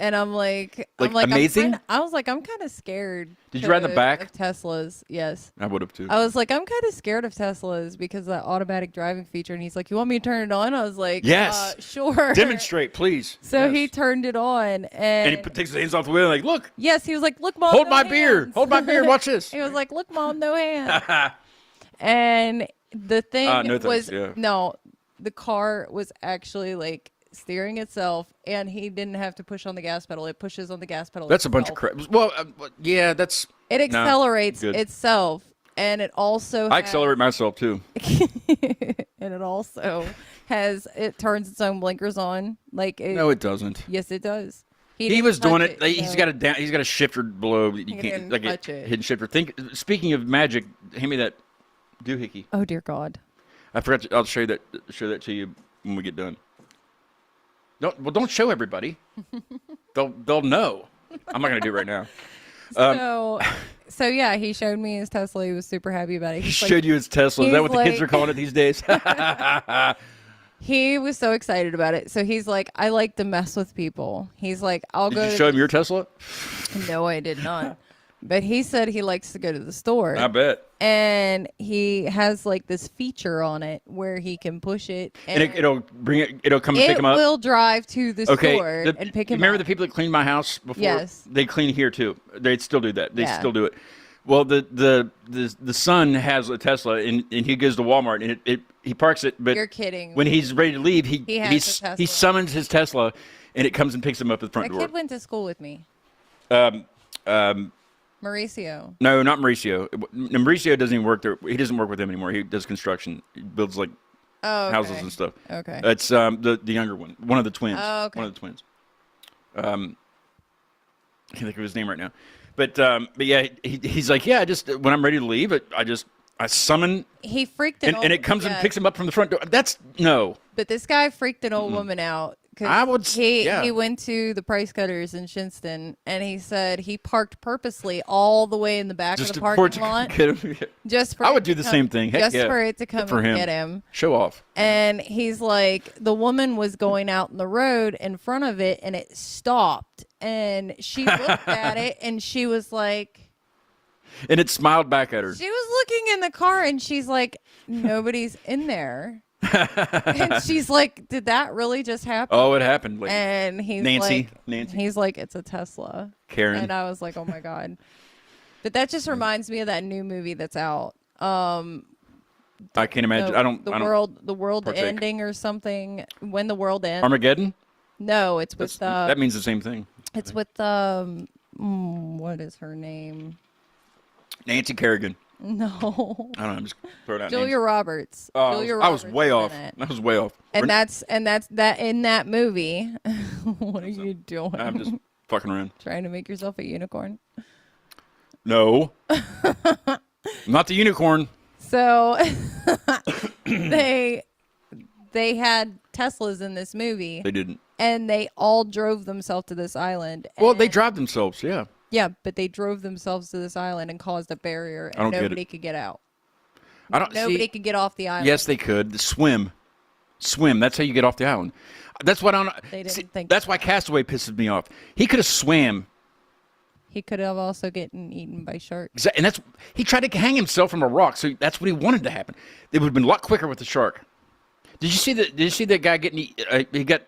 And I'm like amazing? I was like, I'm kind of scared. Did you ride in the back? Of Teslas? Yes. I would have too. I was like, I'm kind of scared of Teslas because of that automatic driving feature. And he's like, you want me to turn it on? I was like, Yes. Sure. Demonstrate, please. So Yes. he turned it on, And and he takes his hands off the wheel like, look, yes, he was like, look, Mom, hold no my beer. hands." Hold my beer. Watch this. He was like, look, Mom, no hands. And the thing no thanks, was, yeah. no, the car was actually like steering itself, and he didn't have to push on the gas pedal. It pushes on the gas pedal. That's a bunch of itself. crap. Well, yeah, that's. It accelerates good. itself, and it also I accelerate myself too. and it also it turns its own blinkers on. Like No, it doesn't. Yes, it does. He didn't was doing touch it. He's got a shifter below. You can't didn't like touch a it. hidden shifter. Speaking of magic, hand me that doohickey. Oh dear God. I forgot. I'll show that to you when we get done. Don't show everybody. They'll know. I'm not gonna do it right now. So yeah, he showed me his Tesla. He was super happy about it. He showed you his Tesla. Is that what the kids like- are calling it these days? He was so excited about it. So he's like, I like to mess with people. He's like, I'll go. Did you show him your Tesla? No, I did not. But he said he likes to go to the store. I bet. And he has like this feature on it where he can push it, and it'll bring it. It'll come and pick him up. It will drive to the store and pick him up. Remember the people that cleaned my house before? Yes. They clean here too. They still do that. They Yeah. still do it. Well, the son has a Tesla, and he goes to Walmart, and he parks it. But You're kidding. When he's ready to leave, He has a Tesla. he summons his Tesla, and it comes and picks him up at the front That door. kid went to school with me. Mauricio. No, not Mauricio. Mauricio doesn't even work there. He doesn't work with him anymore. He does construction. He builds like houses and stuff. Okay. It's the younger one of the twins. Oh, okay. One of the twins. I can't think of his name right now, but yeah, he's like, yeah, when I'm ready to leave, I summon. He freaked And it comes and picks him up from the front door. But this guy freaked an old woman out. 'Cause I would. He went to the Price Cutters in Shinston, and he said he parked purposely all the way in the back of the parking lot. Just for I would it do to the come- same thing. Heck just yeah. for it to come for and him. get him. Show off. And he's like, the woman was going out in the road in front of it, and it stopped. And she looked at it, and she was like, And it smiled back at her. she was looking in the car, and she's like, nobody's in there. And she's like, did that really just happen? Oh, it happened. Like, And he's Nancy. he's like, it's a Tesla. Karen. And I was like, oh my God. But that just reminds me of that new movie that's out. I can't imagine. I don't. The world partake. ending or something. When the world ends. Armageddon. No, it's with That means the same thing. it's with what is her name? Nancy Kerrigan. No. I don't know. I'm just throwing out Julia names. Roberts. Oh, Julia I was Roberts way is off. in it. I was way off. And that's that in that movie. What are you doing? I'm just fucking around. Trying to make yourself a unicorn. No. I'm not the unicorn. So they had Teslas in this movie, They didn't. and they all drove themselves to this island. Well, they and- drive themselves. Yeah. Yeah, but they drove themselves to this island and caused a barrier, I don't and get it. nobody could get out. I don't. Nobody see, could get off the island. Yes, they could. Swim. That's how you get off the island. That's what I don't. They didn't see, think That's so. why Castaway pisses me off. He could have swam. He could have also gotten eaten by sharks. And that's he tried to hang himself from a rock, so that's what he wanted to happen. It would have been a lot quicker with the shark. Did you see that? Did you see that guy getting? He got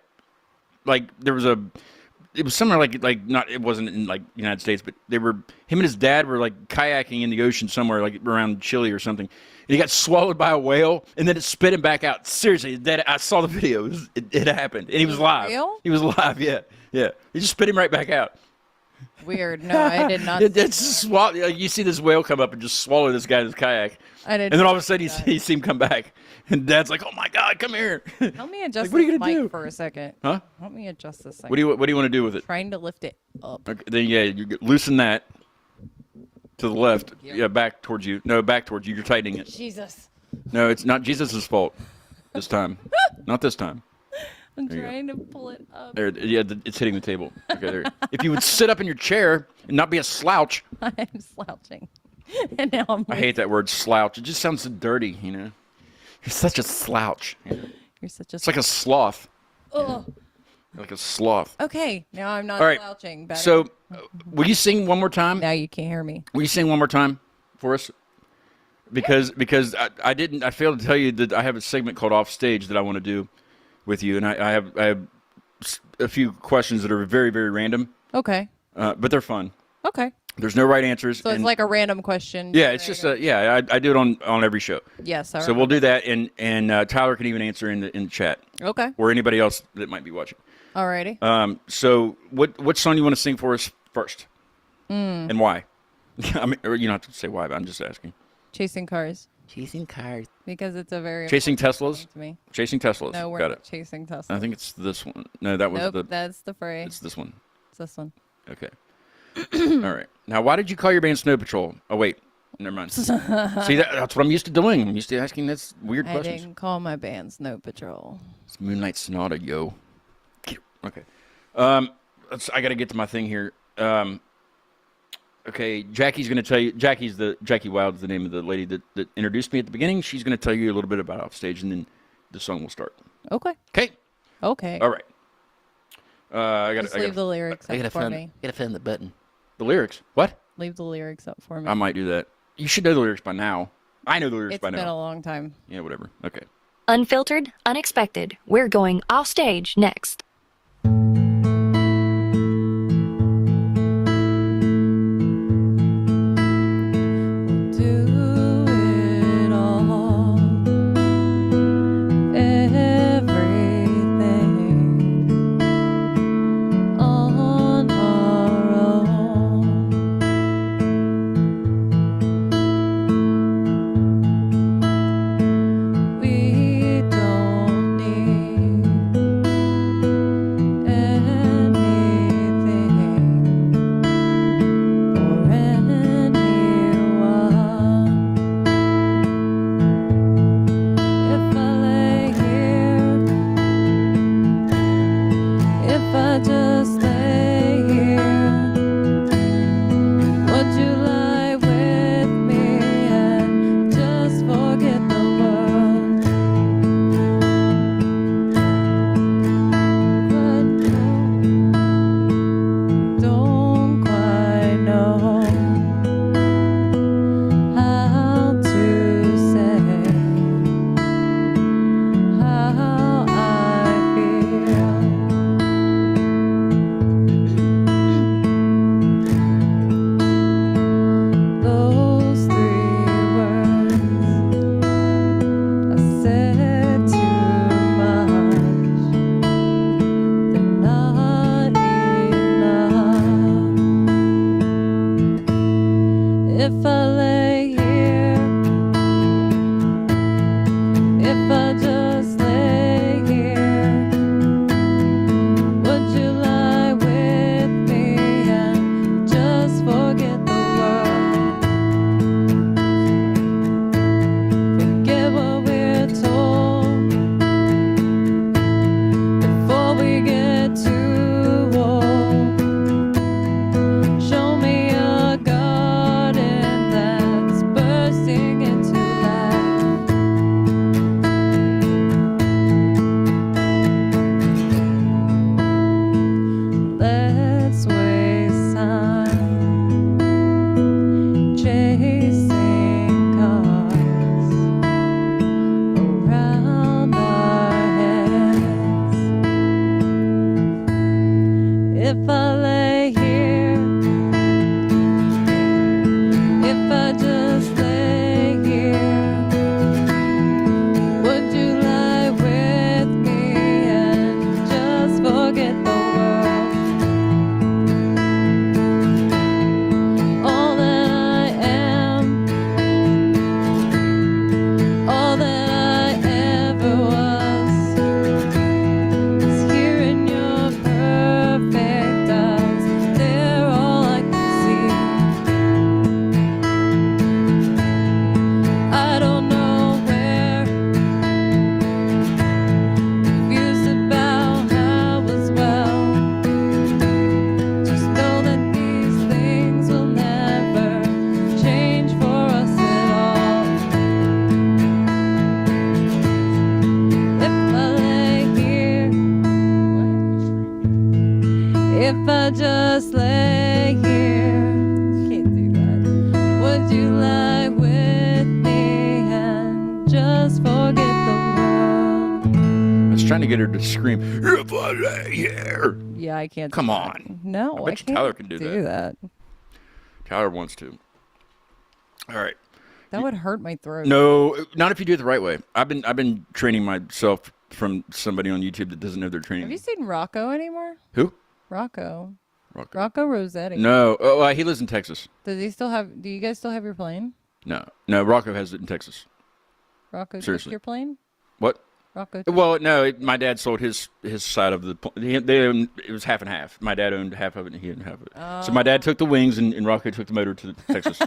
like there was a. It was somewhere like not. It wasn't in like United States, but they were. Him and his dad were like kayaking in the ocean somewhere, like around Chile or something. And he got swallowed by a whale, and then it spit him back out. Seriously, that I saw the video. It happened, and he was live. Real? He was live. Yeah. He just spit him right back out. Weird. No, I did not. It's just you see this whale come up and just swallow this guy in his kayak. I didn't. And then all of a sudden you see him come back. And Dad's like, "Oh my God, come here." Help me adjust Like, what are you this gonna mic do? for a second. Huh? Help me adjust this thing. What do you want to do with it? Trying to lift it up. Okay, then you loosen that to the left. Yeah, back towards you. No, back towards you. You're tightening it. Jesus. No, it's not Jesus' fault this time. Not this time. I'm you go. trying to pull it up. There, yeah, it's hitting the table. Okay, there. If you would sit up in your chair and not be a slouch. I'm slouching. And now I'm I hate that word slouch. It just sounds so dirty, you know. You're such a slouch. You know? You're such a. It's like a sloth. Ugh. You're like a sloth. Okay, now I'm not All right. slouching. Better. So, will you sing one more time? now you can't hear me. Will you sing one more time for us? Because I didn't. I failed to tell you that I have a segment called Off Stage that I want to do with you, and I have a few questions that are very, very random, Okay. but they're fun. Okay. There's no right answers. So it's and- like a random question. yeah, it's just I do it on every show. Yes. All So right. we'll do that, and Tyler can even answer in the chat, Okay. or anybody else that might be watching. Alrighty. So what song you want to sing for us first, and why? I mean, or you don't have to say why, but I'm just asking. Chasing cars Chasing cars. because it's a very Chasing important Teslas. song to me. Chasing Teslas. No, we're Got not it. chasing Tesla. I think it's this one. No, that was Nope, that's the phrase. It's this one. It's this one. Okay. All right. Now, why did you call your band Snow Patrol? Oh, wait. Never mind. See, that's what I'm used to doing. I'm used to asking this weird I questions. didn't call my band Snow Patrol. It's Moonlight Sonata, yo. Okay. I got to get to my thing here. Okay, Jackie's going to tell you. Jackie Wild's the name of the lady that introduced me at the beginning. She's going to tell you a little bit about Offstage, and then the song will start. Okay. Okay. Okay. All right. I got Just leave the lyrics I up gotta for find. me. Gotta find the button. the lyrics. What? Leave the lyrics up for me. I might do that. You should know the lyrics by now. I know the lyrics It's by been now. a long time. Yeah, whatever. Okay. Unfiltered, unexpected. We're going off stage next. Do it all, everything on our own. We don't need if I just lay here? Can't do that. Would you lie with me and just forget the world? I was trying to get her to scream, "If I lay here." Yeah, I can't. Come do on. that. No, I I, bet you can't Tyler can do that. Tyler wants to. All right. That would hurt my throat. No, not if you do it the right way. I've been training myself from somebody on YouTube that doesn't know their training. Have you seen Rocco anymore? Who? Rocco Rocco. Rossetti. No. Oh, he lives in Texas. Does he still have? Do you guys still have your plane? No. Rocco has it in Texas. Rocco took Seriously. your plane? What? Rocco. Took Well, no. My dad sold his side of the. They owned, it was half and half. My dad owned half of it, and he owned half of it. So my dad took the wings, and Rocco took the motor to Texas.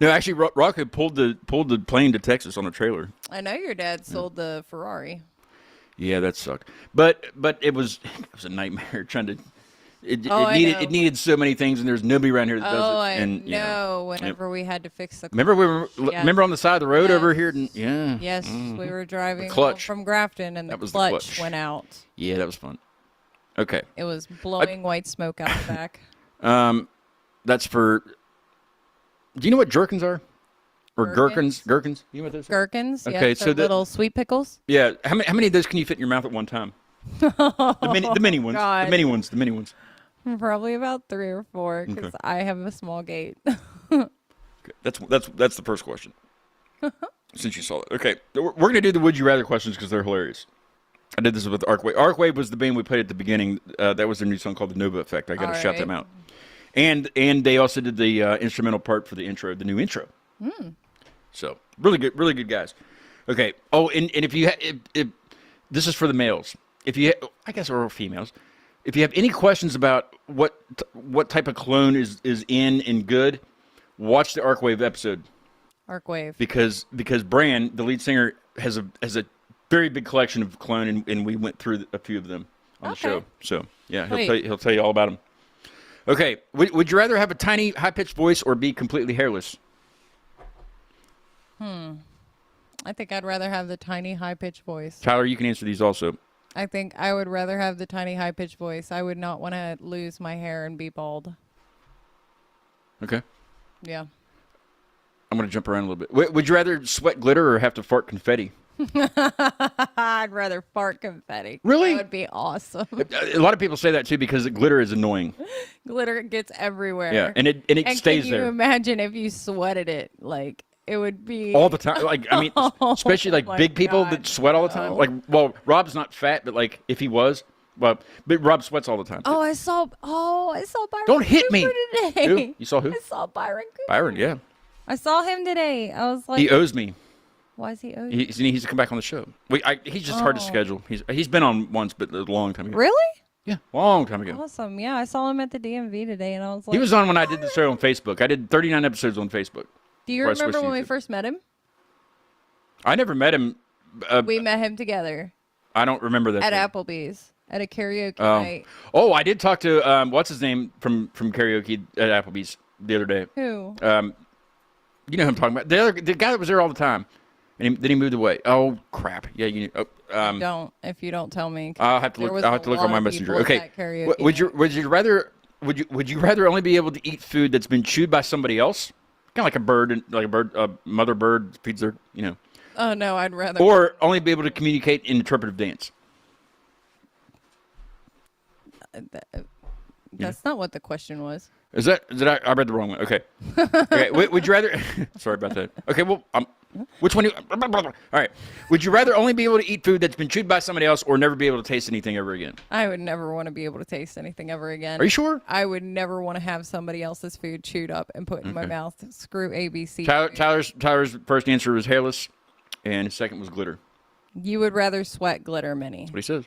No, actually, Rocco pulled the plane to Texas on a trailer. I know your dad sold the Ferrari. Yeah, that sucked. But it was a nightmare trying to. It Oh, I know. needed so many things, and there's nobody around here that does it. Oh, I And, you know. Whenever we had to fix the. Remember Yes. remember on the side of the road Yes. over here? Yeah. Yes, we were driving home clutch. from Grafton, and the That was the clutch, clutch. went out. Yeah, that was fun. Okay. It was blowing white smoke out the back. That's for. Do you know what jerkins are? Or Gherkins? gherkins? You know what those are? Gherkins. Okay, yes, so they're the- little sweet pickles. Yeah. How many of those can you fit in your mouth at one time? The mini ones. God. The mini ones. Probably about 3 or 4, because Okay. I have a small gate. Okay. That's the first question. Since you saw it. Okay. We're going to do the Would You Rather questions because they're hilarious. I did this with Arkwave. Arkwave was the band we played at the beginning. That was their new song called The Nova Effect. I got to shout them out. And they also did the instrumental part for the intro, the new intro. So really good guys. Okay. Oh, and if you if this is for the males. If you I guess or females. If you have any questions about what type of cologne is in and good, watch the Arkwave episode. Arkwave. Because Bran, the lead singer, has a very big collection of cologne, and we went through a few of them on the show. So yeah, he'll tell you all about them. Okay, would you rather have a tiny high pitched voice or be completely hairless? I think I'd rather have the tiny high pitched voice. Tyler, you can answer these also. I think I would rather have the tiny high pitched voice. I would not want to lose my hair and be bald. Okay, Yeah. I'm gonna jump around a little bit. Would you rather sweat glitter or have to fart confetti? I'd rather fart confetti. Really? That would be awesome. A lot of people say that too because glitter is annoying. Glitter gets everywhere. Yeah, and it and stays can you there imagine if you sweated it? Like, it would be all the time. Like, I mean, especially like my big people God, that sweat all the time. no. Like, well, Rob's not fat, but like if he was, well, but Rob sweats all the time. Oh, I saw Byron. Don't hit me. Cooper today. Who? You saw who? I saw Byron Cooper. Byron, yeah. I saw him today. I was like, He owes me. why is he owed? He needs to come back on the show. He's just hard to schedule. He's been on once, but a long time ago. Really? Yeah, long time ago. Awesome. Yeah, I saw him at the DMV today, and I was like, He was on when I did the show on Facebook. I did 39 episodes on Facebook. do you before I switched remember to when we YouTube. first met him? I never met him. We met him together I don't remember that. at thing. Applebee's at a karaoke night. Oh, I did talk to what's his name from karaoke at Applebee's the other day. Who? You know who I'm talking about. The guy that was there all the time, and then he moved away. Oh crap! Yeah, you. Don't if you don't tell me. I'll have to There look. was I'll a have to look lot on my of messenger. people at Okay. that karaoke Would you rather? Would you rather only be able to eat food that's been chewed by somebody else, kind of like a bird, a mother bird feeds their, Oh no, I'd rather. or only be able to communicate in interpretive dance? That's not what the question was. Is that I read the wrong one? Okay. Okay. Would you rather? Sorry about that. Okay. Well, which one? All right. Would you rather only be able to eat food that's been chewed by somebody else, or never be able to taste anything ever again? I would never want to be able to taste anything ever again. Are you sure? I would never want to have somebody else's food chewed up and put in my mouth. Screw ABC. Tyler's first answer was hairless, and his second was glitter. You would rather sweat glitter, Minnie. That's what he says.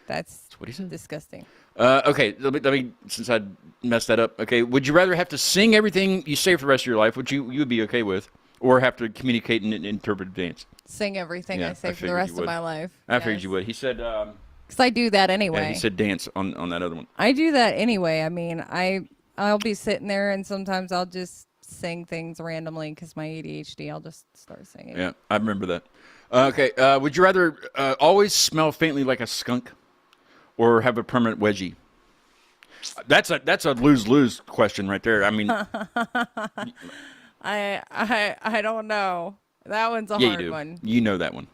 That's What he said. disgusting. Okay, let me since I messed that up. Okay, would you rather have to sing everything you say for the rest of your life, which you would be okay with, or have to communicate in interpretive dance? Sing everything Yeah, I I say for the figured rest you of would. my life. I figured you would. He said. Because I do that anyway. Yeah, he said dance on that other one. I do that anyway. I mean, I'll be sitting there and sometimes I'll just sing things randomly because my ADHD. I'll just start singing. Yeah, I remember that. Okay, would you rather always smell faintly like a skunk, or have a permanent wedgie? That's a lose-lose question right there. I mean, I don't know. That one's a yeah, you hard do. one. You know that one.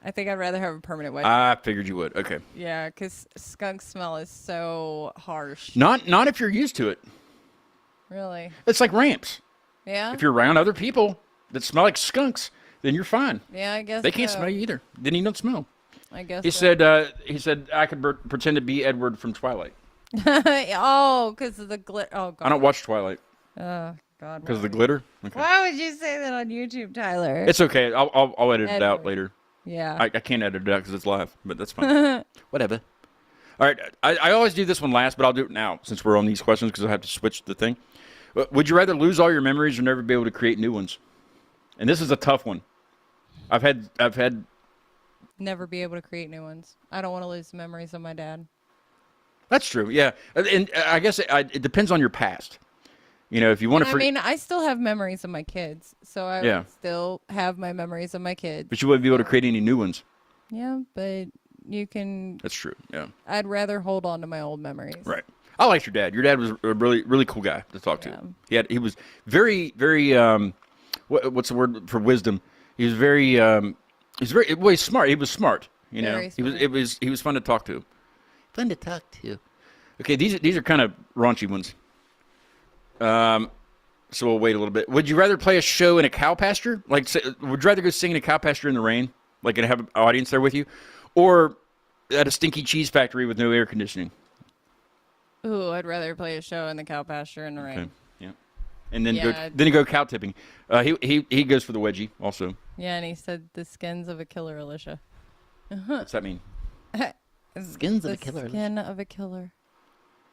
I think I'd rather have a permanent wedgie. I figured you would. Okay. Yeah, because skunk smell is so harsh. Not if you're used to it. Really? It's like ramps. Yeah? If you're around other people that smell like skunks, then you're fine. Yeah, I guess They can't so. smell you either. Then you don't smell. I guess He so. said I could pretend to be Edward from Twilight. Oh, because of the glitter. Oh, God. I don't watch Twilight Oh, God. because of the glitter. Okay. Why would you say that on YouTube, Tyler? It's okay. I'll edit it out Edward. later. Yeah. I can't edit it out because it's live, but that's fine. Whatever. All right. I always do this one last, but I'll do it now since we're on these questions because I have to switch the thing. Would you rather lose all your memories or never be able to create new ones? And this is a tough one. I've had. Never be able to create new ones. I don't want to lose the memories of my dad. That's true. Yeah, and I guess it depends on your past. You know, if you want to. I mean, I still have memories of my kids, so I Yeah. would still have my memories of my kids. But you wouldn't be able to create any new ones. Yeah, but you can. That's true. Yeah. I'd rather hold on to my old memories. Right. I liked your dad. Your dad was a really, really cool guy to talk Yeah. to. He was very, very. What's the word for wisdom? He was very. He's very. Well, he's smart. He was smart. You know. Very He was. smart. He was fun to talk to. Fun to talk to. Okay, these are kind of raunchy ones. So we'll wait a little bit. Would you rather play a show in a cow pasture? Like, would you rather go sing in a cow pasture in the rain, like, and have an audience there with you, or at a stinky cheese factory with no air conditioning? Ooh, I'd rather play a show in the cow pasture in the rain. Okay. Yeah. And then Yeah. you go cow tipping. He goes for the wedgie also. Yeah, and he said the skins of a killer, Elicia. What's that mean? Skins of the a killer. skin of a killer.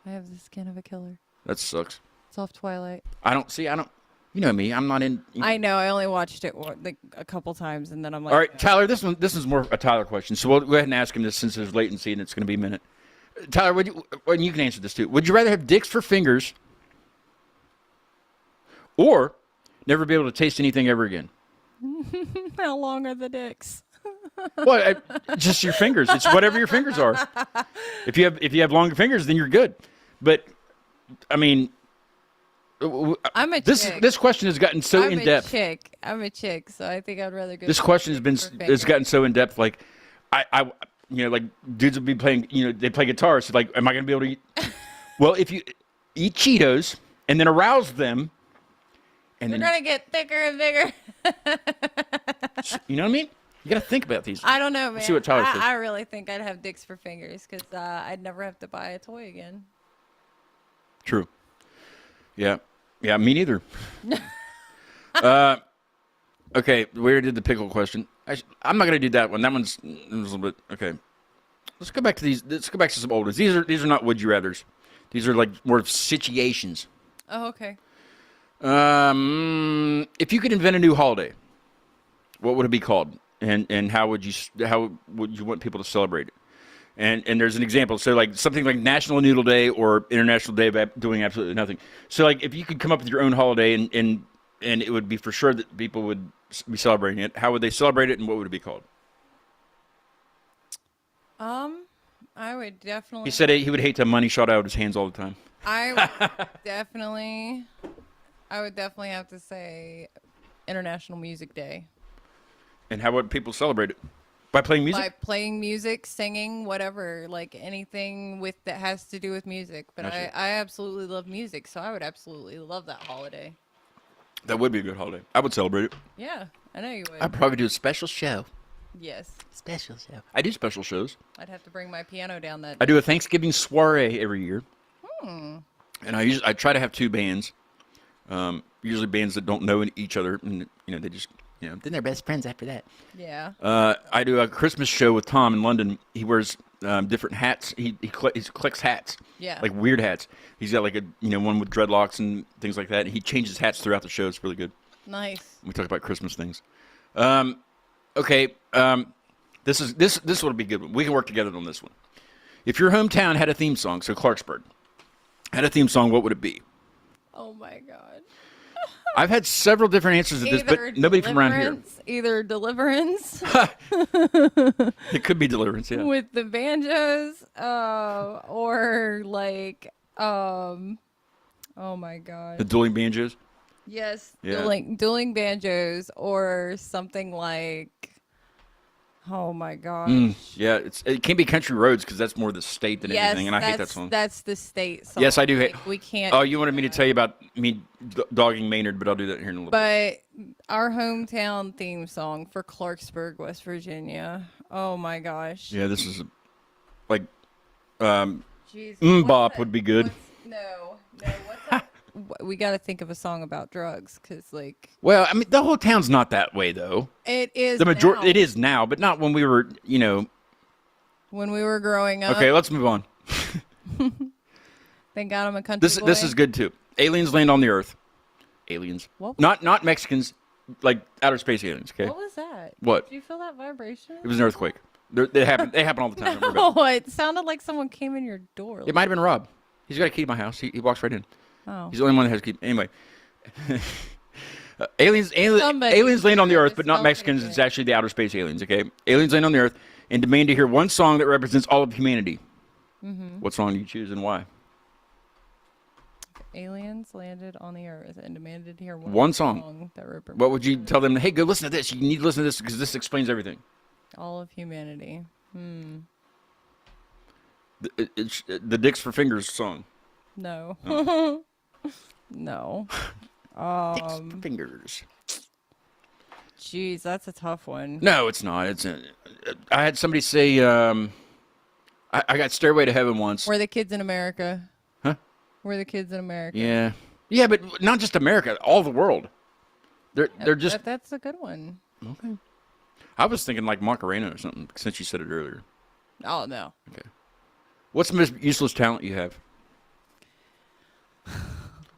I have the skin of a killer. That sucks. It's off Twilight. I don't. You know me. I'm not in. I know. I only watched it like a couple times, and then I'm like, All right, Tyler. This is more a Tyler question. So we'll go ahead and ask him this since there's latency and it's going to be a minute. Tyler, and you can answer this too. Would you rather have dicks for fingers, or never be able to taste anything ever again? how long are the dicks? Well, just your fingers. It's whatever your fingers are. If you have longer fingers, then you're good. But I mean, I'm a this chick. this question has gotten so I'm in a depth. chick. I'm a chick, so I think I'd rather go. This question for has fingers. gotten so in depth. Like, I like dudes would be playing. They play guitar. So like, am I going to be able to eat? Well, if you eat Cheetos and then arouse them, and You're then gonna get thicker and bigger. you know what I mean? You got to think about these. I don't know, man. see what Tyler says. I really think I'd have dicks for fingers because I'd never have to buy a toy again. True. Yeah. Yeah, me neither. Okay, we already did the pickle question. I'm not going to do that one. That one's a little bit... Okay. Let's go back to these. Let's go back to some old ones. These are not would you rathers. These are like more situations. Oh, okay. If you could invent a new holiday, what would it be called? And how would you want people to celebrate it? And there's an example. So like something like National Noodle Day or International Day of doing absolutely nothing. So like if you could come up with your own holiday and it would be for sure that people would be celebrating it, how would they celebrate it and what would it be called? I would definitely. He said he would hate to have money shot out of his hands all the time. I would definitely have to say International Music Day. And how would people celebrate it? By playing music? By playing music, singing, whatever, like anything that has to do with music. But Gotcha. I absolutely love music, so I would absolutely love that holiday. That would be a good holiday. I would celebrate it. Yeah, I know you would. I'd probably do a special show. Yes, Special show. I do special shows. I'd have to bring my piano down that. I do a Thanksgiving soiree every year. And I try to have two bands. Usually bands that don't know each other, and they just Then they're best friends after that. Yeah. I do a Christmas show with Tom in London. He wears different hats. He collects hats. Yeah. Like weird hats. He's got like a one with dreadlocks and things like that. And he changes hats throughout the show. It's really good. Nice. We talk about Christmas things. Okay. This would be a good one. We can work together on this one. If your hometown had a theme song, so Clarksburg had a theme song, what would it be? Oh my God. I've had several different answers to this, but nobody from around here. Either Deliverance It could be Deliverance, yeah. with the banjos, or like Oh my god. The dueling banjos. Yes, Yeah. dueling banjos or something like. Oh my gosh. Yeah, it can't be country roads because that's more the state than Yes, anything, and I hate that song. That's the state song. Yes, I do hate. Like, we can't. Oh, you wanted me to tell you about me dogging Maynard, but I'll do that here in a little bit. But our hometown theme song for Clarksburg, West Virginia. Oh my gosh. Yeah, this is like Jeez, what's Bop that- would be good. No, what's that? We got to think of a song about drugs because, like, Well, I mean, the whole town's not that way though. it is The majority, now. it is now, but not when we were, When we were growing up. Okay, let's move on. They got him a country This boy. is good too. Aliens land on the Earth. Aliens, What? not Mexicans, like outer space aliens. Okay, What was that? What? Did you feel that vibration? It was an earthquake. They happen. They happen all the time. Don't worry about Oh, it sounded like someone came in your door. it. It might have been Rob. He's got a key to my house. He walks right in. Oh. He's the only one that has a key. Anyway. Aliens Somebody land on the Earth, but not spelled Mexicans. it. It's actually the outer space aliens. Okay, aliens land on the Earth and demand to hear one song that represents all of humanity. Mm-hmm. What song do you choose and why? Aliens landed on the Earth and demanded to hear One song. that represents What would you tell them? Hey, go listen to this. You need to listen to this because this explains everything. all of humanity. It's the Dicks for Fingers song. No. Oh. No. Dicks for Fingers. Jeez, that's a tough one. No, it's not. I had somebody say, I got Stairway to Heaven once. We're the kids in America. Huh? We're the kids in America. Yeah. Yeah, but not just America, all the world. They're just. That's a good one. Okay. I was thinking like Macarena or something since you said it earlier. Oh no. Okay. What's the most useless talent you have?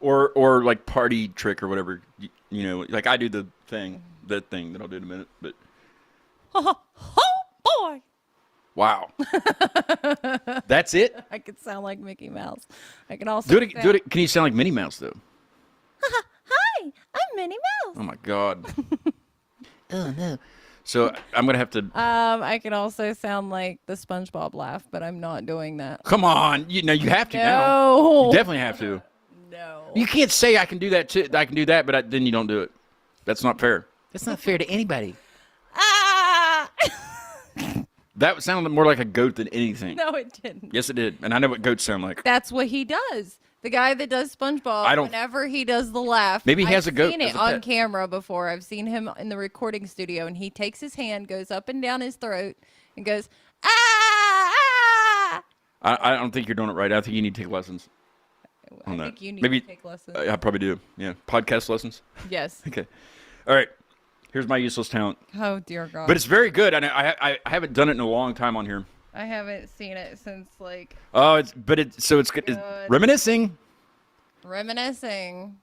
Or like party trick or whatever. You know, like I do that thing that I'll do in a minute. But Oh boy. wow, that's it. I could sound like Mickey Mouse. I can also Do it. Can you sound like Minnie Mouse though? Hi, I'm Minnie Mouse. Oh my God. Oh no. So I'm gonna have to. I can also sound like the SpongeBob laugh, but I'm not doing that. Come on, you have to now. No. You definitely have to. No. You can't say I can do that too. I can do that, but then you don't do it. That's not fair. That's not fair to anybody. Ah! That sounded more like a goat than anything. No, it didn't. Yes, it did, and I know what goats sound like. That's what he does. The guy that does SpongeBob, I don't- whenever he does the laugh, Maybe he has I've a goat seen as it a on pet. camera before. I've seen him in the recording studio, and he takes his hand, goes up and down his throat, and goes ah. I don't think you're doing it right. I think you need to take lessons. I on that. think you need Maybe- to take lessons. I probably do. Yeah, podcast lessons. Yes. Okay. All right. Here's my useless talent, Oh dear God. but it's very good. And I haven't done it in a long time on here. I haven't seen it since like Oh, it's good. It's good. It's Good. reminiscing. reminiscing.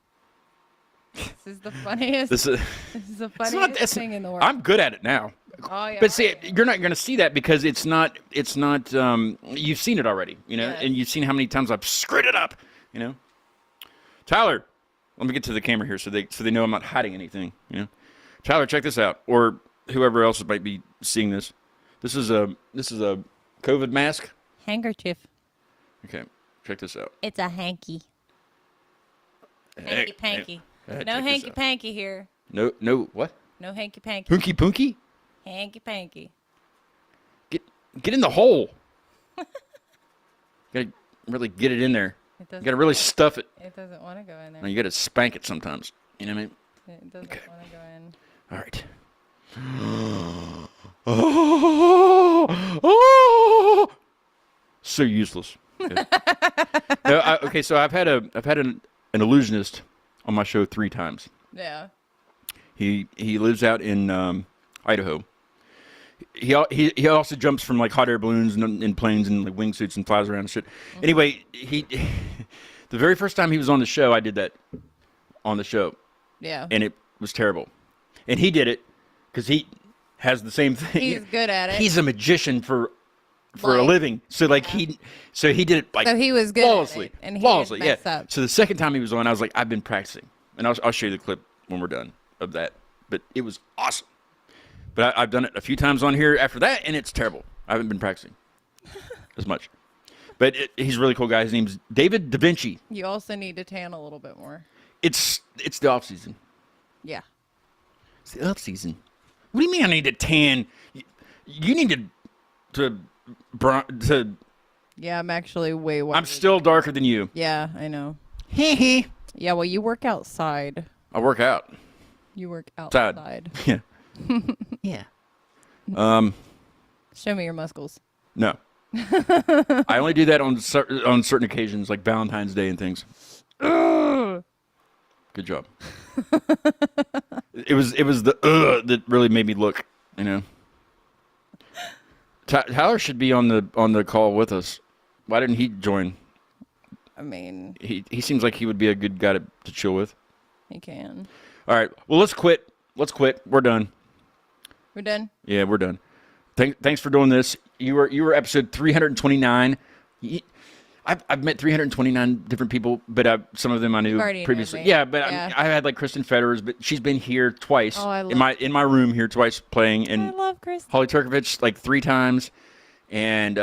This is the funniest. This is. This is the It's not, funniest it's, thing in the world. I'm good at it now. Oh yeah. But see, you're not going to see that because it's not. You've seen it already, Yes. and you've seen how many times I've screwed it up, Tyler, let me get to the camera here so they know I'm not hiding anything, Tyler, check this out, or whoever else might be seeing this. This is a COVID mask. handkerchief. Okay, check this out. It's a hanky. Hanky Hey, panky. hey, No check this hanky out. panky here. No, what? No hanky panky. Punky punky? Hanky panky. Get in the hole. Gotta really get it in there. It You doesn't. gotta really stuff it. It doesn't want to go in there. And you gotta spank it sometimes. You know what I mean? It doesn't want to go in. All right. Oh, so useless. Okay. Okay, so I've had an illusionist on my show 3 times. Yeah. He lives out in Idaho. He also jumps from like hot air balloons and in planes and like wingsuits and flies around and shit. Anyway, the very first time he was on the show, I did that on the show, Yeah. and it was terrible. And he did it because he has the same thing. He's good at it. He's a magician for a Like, living. So like he did it like So he was good at flawlessly, it, and he flawlessly, didn't mess yeah. up. So the second time he was on, I was like, I've been practicing, and I'll show you the clip when we're done of that. But it was awesome. But I've done it a few times on here after that, and it's terrible. I haven't been practicing as much. But he's a really cool guy. His name's David Da Vinci. You also need to tan a little bit more. It's the off season. Yeah. It's the off season. What do you mean I need to tan? You need to Yeah, I'm actually way whiter. I'm still darker than you. Yeah, I know. Hee hee. Yeah, well, you work outside. I work out. You work Outside. outside. Yeah. Yeah. Show me your muscles. No. I only do that on certain occasions, like Valentine's Day and things. Good job. It was the that really made me look. You know. Tyler should be on the call with us. Why didn't he join? I mean, He seems like he would be a good guy to chill with. he can. All right. Well, let's quit. We're done. We're done. Yeah, we're done. Thanks for doing this. You were episode 329. I've met 329 different people, but some of them I knew already previously. knew me. Yeah, but Yeah. I had like Kristen Federers, but she's been here twice Oh, I in my room here twice playing, I and love Chris. Holly Turkovich like 3 times, and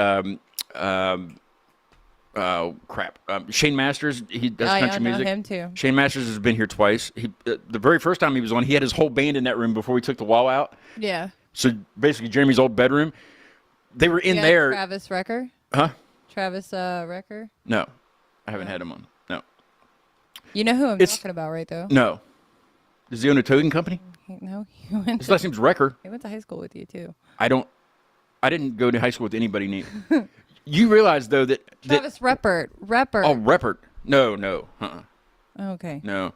Shane Masters, he does Oh, yeah, country I know music. him too. Shane Masters has been here twice. He the very first time he was on, he had his whole band in that room before we took the wall out. Yeah. So basically, Jeremy's old bedroom, they were in Yeah, there. Travis Recker. Huh? Travis Recker. No, I haven't had him on. No, You know who I'm It's- talking about, right? Though. no. Does he own a towing company? No, he went. His To, last name's Wrecker. he went to high school with you too. I didn't go to high school with anybody named. You realize though that Travis Reppert. oh, Reppert. No. Okay. No.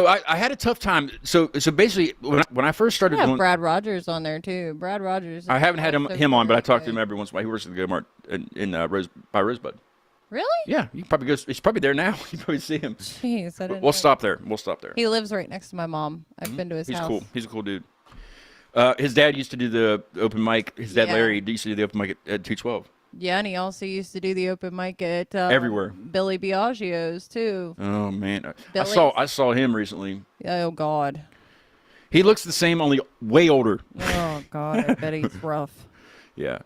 I had a tough time. So basically, when I first started I have doing, Brad Rogers on there too. Brad Rogers. I haven't had also him on, but I very talked to good. him every once in a while. He works at the Go-Mart in Rosebud. Really? Yeah, you can probably go. He's probably there now. You probably see him. Jeez, I didn't. We'll know. stop there. He lives right next to my mom. I've been to his He's house. cool. He's a cool dude. His dad used to do the open mic. His dad Yeah. Larry used to do the open mic at 212. Yeah, and he also used to do the open mic at Everywhere. Billy Biagio's too. Oh man, I Billy's. saw him recently. Oh God. He looks the same, only way older. Oh God, I bet he's rough. Yeah,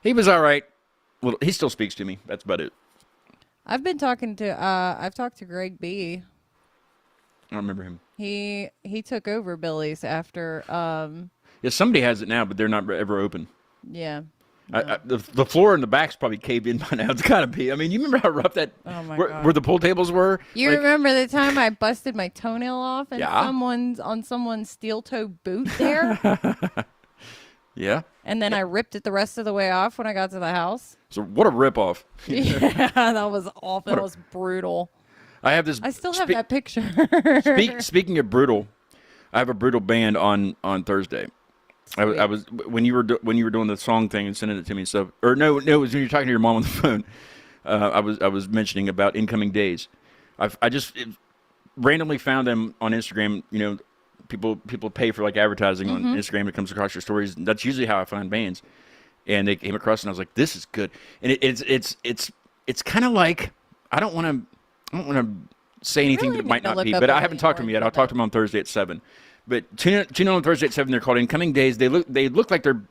he was all right. Well, he still speaks to me. That's about it. I've talked to Greg B. I don't remember him. He took over Billy's after Yeah, somebody has it now, but they're not ever open. yeah. The floor in the back's probably caved in by now. It's gotta be. I mean, you remember how rough that Oh my where, God. where the pool tables were? You Like, remember the time I busted my toenail off and Yeah. someone's steel toe boot there? Yeah. And then I ripped it the rest of the way off when I got to the house. So what a ripoff. Yeah, that was awful. That was brutal. I have this. I still have that picture. Speaking of brutal, I have a brutal band on Thursday. I was when you were doing the song thing and sending it to me and stuff. Or no, it was when you were talking to your mom on the phone. I was mentioning about Incoming Days. I just randomly found them on Instagram. You know, people pay for like advertising on Instagram. It comes across your stories. That's usually how I find bands. And they came across, and I was like, "This is good." And it's kind of like I don't want to say anything Really that it might need to not be, look but up I haven't any talked to more them yet. I'll about talk that. to them on Thursday at 7. But tune in on Thursday at 7. They're called Incoming Days. They look like they're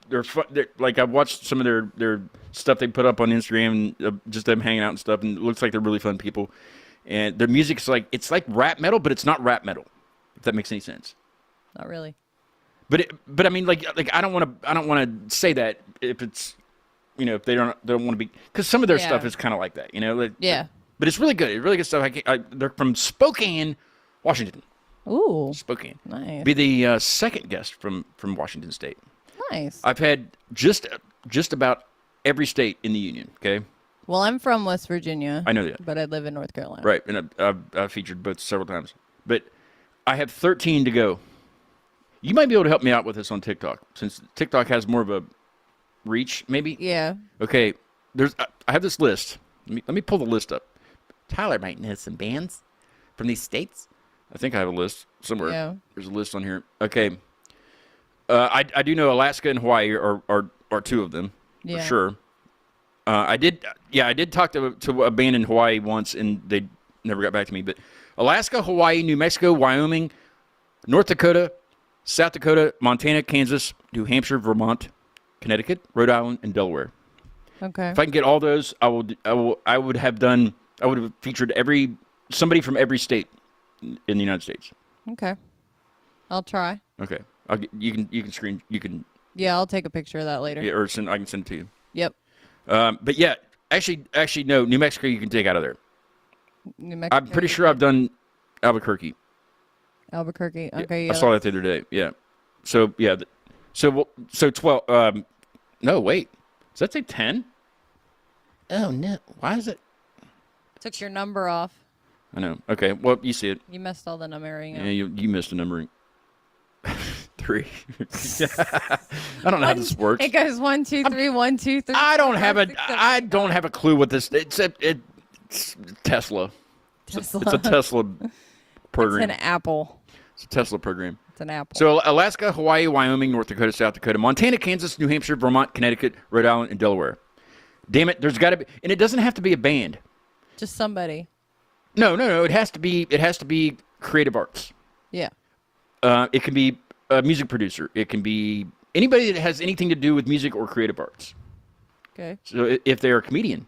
like I've watched some of their stuff they put up on Instagram, just them hanging out and stuff, and it looks like they're really fun people. And their music's like rap metal, but it's not rap metal. If that makes any sense. Not really. But I mean like I don't want to say that if it's if they don't want to be, because some of their stuff is kind of like that, like, Yeah. But it's really good. It's really good stuff. They're from Spokane, Washington. Ooh. Spokane. Nice. Be the second guest from Washington State. Nice. I've had just about every state in the union. Okay, Well, I'm from West Virginia. I know that. But I live in North Carolina. Right, and I've featured both several times. But I have 13 to go. You might be able to help me out with this on TikTok, since TikTok has more of a reach, maybe. Yeah. Okay, I have this list. Let me pull the list up. Tyler might know some bands from these states. I think I have a list somewhere. Yeah. There's a list on here. Okay. I do know Alaska and Hawaii are two of them Yeah. for sure. I did talk to a band in Hawaii once, and they never got back to me. But Alaska, Hawaii, New Mexico, Wyoming, North Dakota, South Dakota, Montana, Kansas, New Hampshire, Vermont, Connecticut, Rhode Island, and Delaware. Okay. If I can get all those, I would have featured somebody from every state in the United States. Okay. I'll try. Okay. You can Yeah, I'll take a picture of that later. yeah, or I can send it to you. Yep. But yeah, actually no, New Mexico you can take out of there. New Mexico. I'm pretty sure I've done Albuquerque. Albuquerque. Okay. Yeah. I saw that the other day. Yeah. So yeah. So 12. No, wait. Does that say 10? Oh no! Why is it? Took your number off. I know. Okay. Well, you see it. You messed all the numbering up. Yeah, you missed a numbering. 3. I don't know how this works. It goes 1, 2, 3, 1, 2, 3. I don't 4, have 5, a 6, 7, I 8, don't have a clue what this. It's Tesla. It's a Tesla program. It's an apple. It's a Tesla program. It's an apple. So Alaska, Hawaii, Wyoming, North Dakota, South Dakota, Montana, Kansas, New Hampshire, Vermont, Connecticut, Rhode Island, and Delaware. Damn it, there's got to be, and it doesn't have to be a band. Just somebody. No. It has to be creative arts. Yeah. It can be a music producer. It can be anybody that has anything to do with music or creative arts. Okay. So if they're a comedian,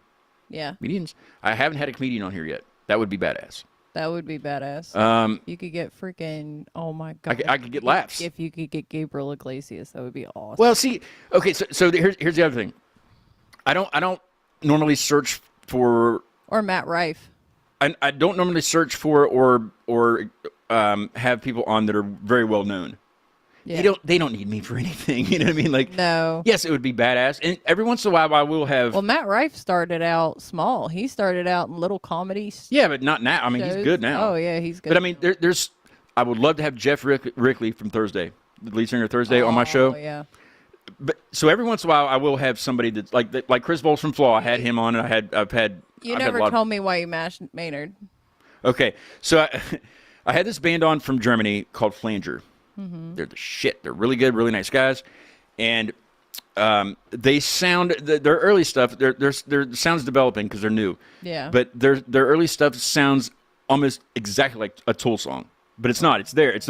Yeah. comedians, I haven't had a comedian on here yet. That would be badass. That would be badass. You could get freaking. Oh my god. I could get laughs. If you could get Gabriel Iglesias, that would be awesome. Well, see, okay, so here's the other thing. I don't normally search for. Or Matt Rife. I don't normally search for or have people on that are very well known. Yeah. They don't need me for anything. You know what I mean? Like, No. yes, it would be badass, and every once in a while I will have. Well, Matt Rife started out small. He started out in little comedies. Yeah, but not now. I mean, he's good now. Oh yeah, he's good. But I mean, there's. I would love to have Jeff Rickley from Thursday, the lead singer of Thursday, on my show. Oh yeah. But so every once in a while I will have somebody that's like Chris Bowles from Flaw. I had him on, and I've had. You I've had never a lot told me why you mashed Maynard. Okay, so I had this band on from Germany called Flanger. Mm-hmm. They're the shit. They're really good, really nice guys, and they sound their early stuff. Their sounds developing because they're new. Yeah. But their early stuff sounds almost exactly like a Tool song, but it's not. It's there. It's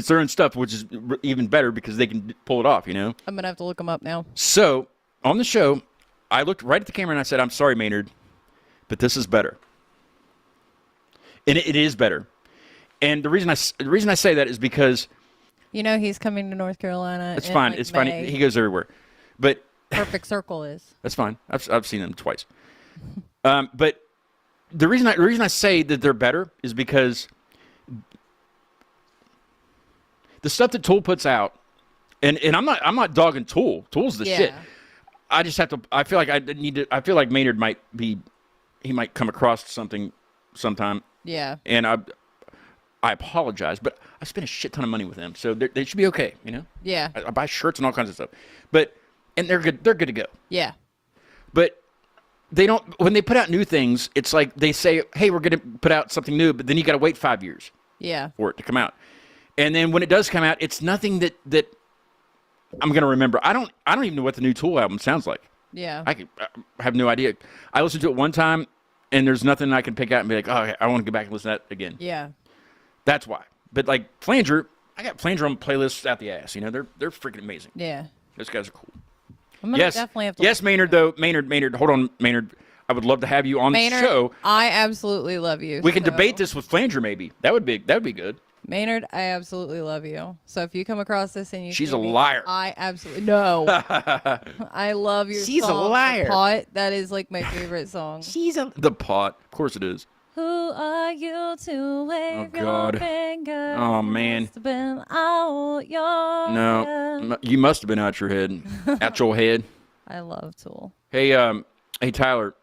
their own stuff, which is even better because they can pull it off. You know. I'm gonna have to look them up now. So on the show, I looked right at the camera and I said, "I'm sorry, Maynard, but this is better." And it is better. And the reason I say that is because You know he's coming to North Carolina. it's in, fine. like, It's fine. May. He goes everywhere, but Perfect Circle is. that's fine. I've seen them twice. But the reason I say that they're better is because the stuff that Tool puts out, and I'm not dogging Tool. Tool's the shit. I just have to. I feel like I need to. I feel like Maynard might come across something sometime. Yeah. And I apologize, but I spent a shit ton of money with them, so they should be okay, you know. Yeah. I buy shirts and all kinds of stuff, and they're good. They're good to go. Yeah. But they don't. When they put out new things, it's like they say, "Hey, we're going to put out something new," but then you got to wait 5 years Yeah. for it to come out. And then when it does come out, it's nothing that I'm going to remember. I don't even know what the new Tool album sounds like. Yeah. I have no idea. I listened to it one time, and there's nothing I can pick out and be like, "Oh, okay, I want to go back and listen to that again." Yeah. That's why. But like Flanger, I got Flanger on playlists out the ass. You know, they're freaking amazing. Yeah. Those guys are cool. I'm gonna Yes, definitely have to. yes, Maynard though. Maynard. Hold on, Maynard. I would love to have you on Maynard, the show. I absolutely love you. We can so- debate this with Flanger, maybe. That would be good. Maynard, I absolutely love you. So if you come across this and you She's see a me, liar. I absolutely no. I love your She's a song, The liar. Pot. That is like my favorite song. The Pot. Of course it is. Who are you to wave God. your finger? Oh, man. Must have been out your No, head. you must have been out your head. Out your head. I love Tool. Hey, Tyler,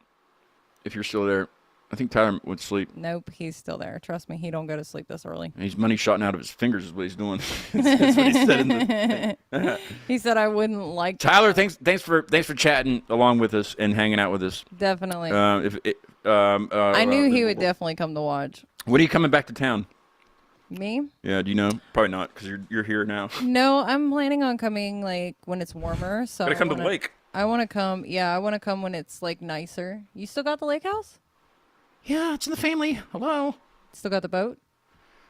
if you're still there, I think Tyler went to sleep. Nope, he's still there. Trust me, he don't go to sleep this early. He's money shotting out of his fingers is what he's doing. That's what he said in the He said I wouldn't like Tyler, thanks for chatting along with us and hanging out with us. Definitely. I I knew he would definitely come to watch. When are you coming back to town? Me? Yeah, do you know? Probably not, because you're here now. No, I'm planning on coming like when it's warmer. So Gotta come I to the wanna- lake. I want to come. Yeah, I want to come when it's like nicer. You still got the lake house? Yeah, it's in the family. Hello. Still got the boat?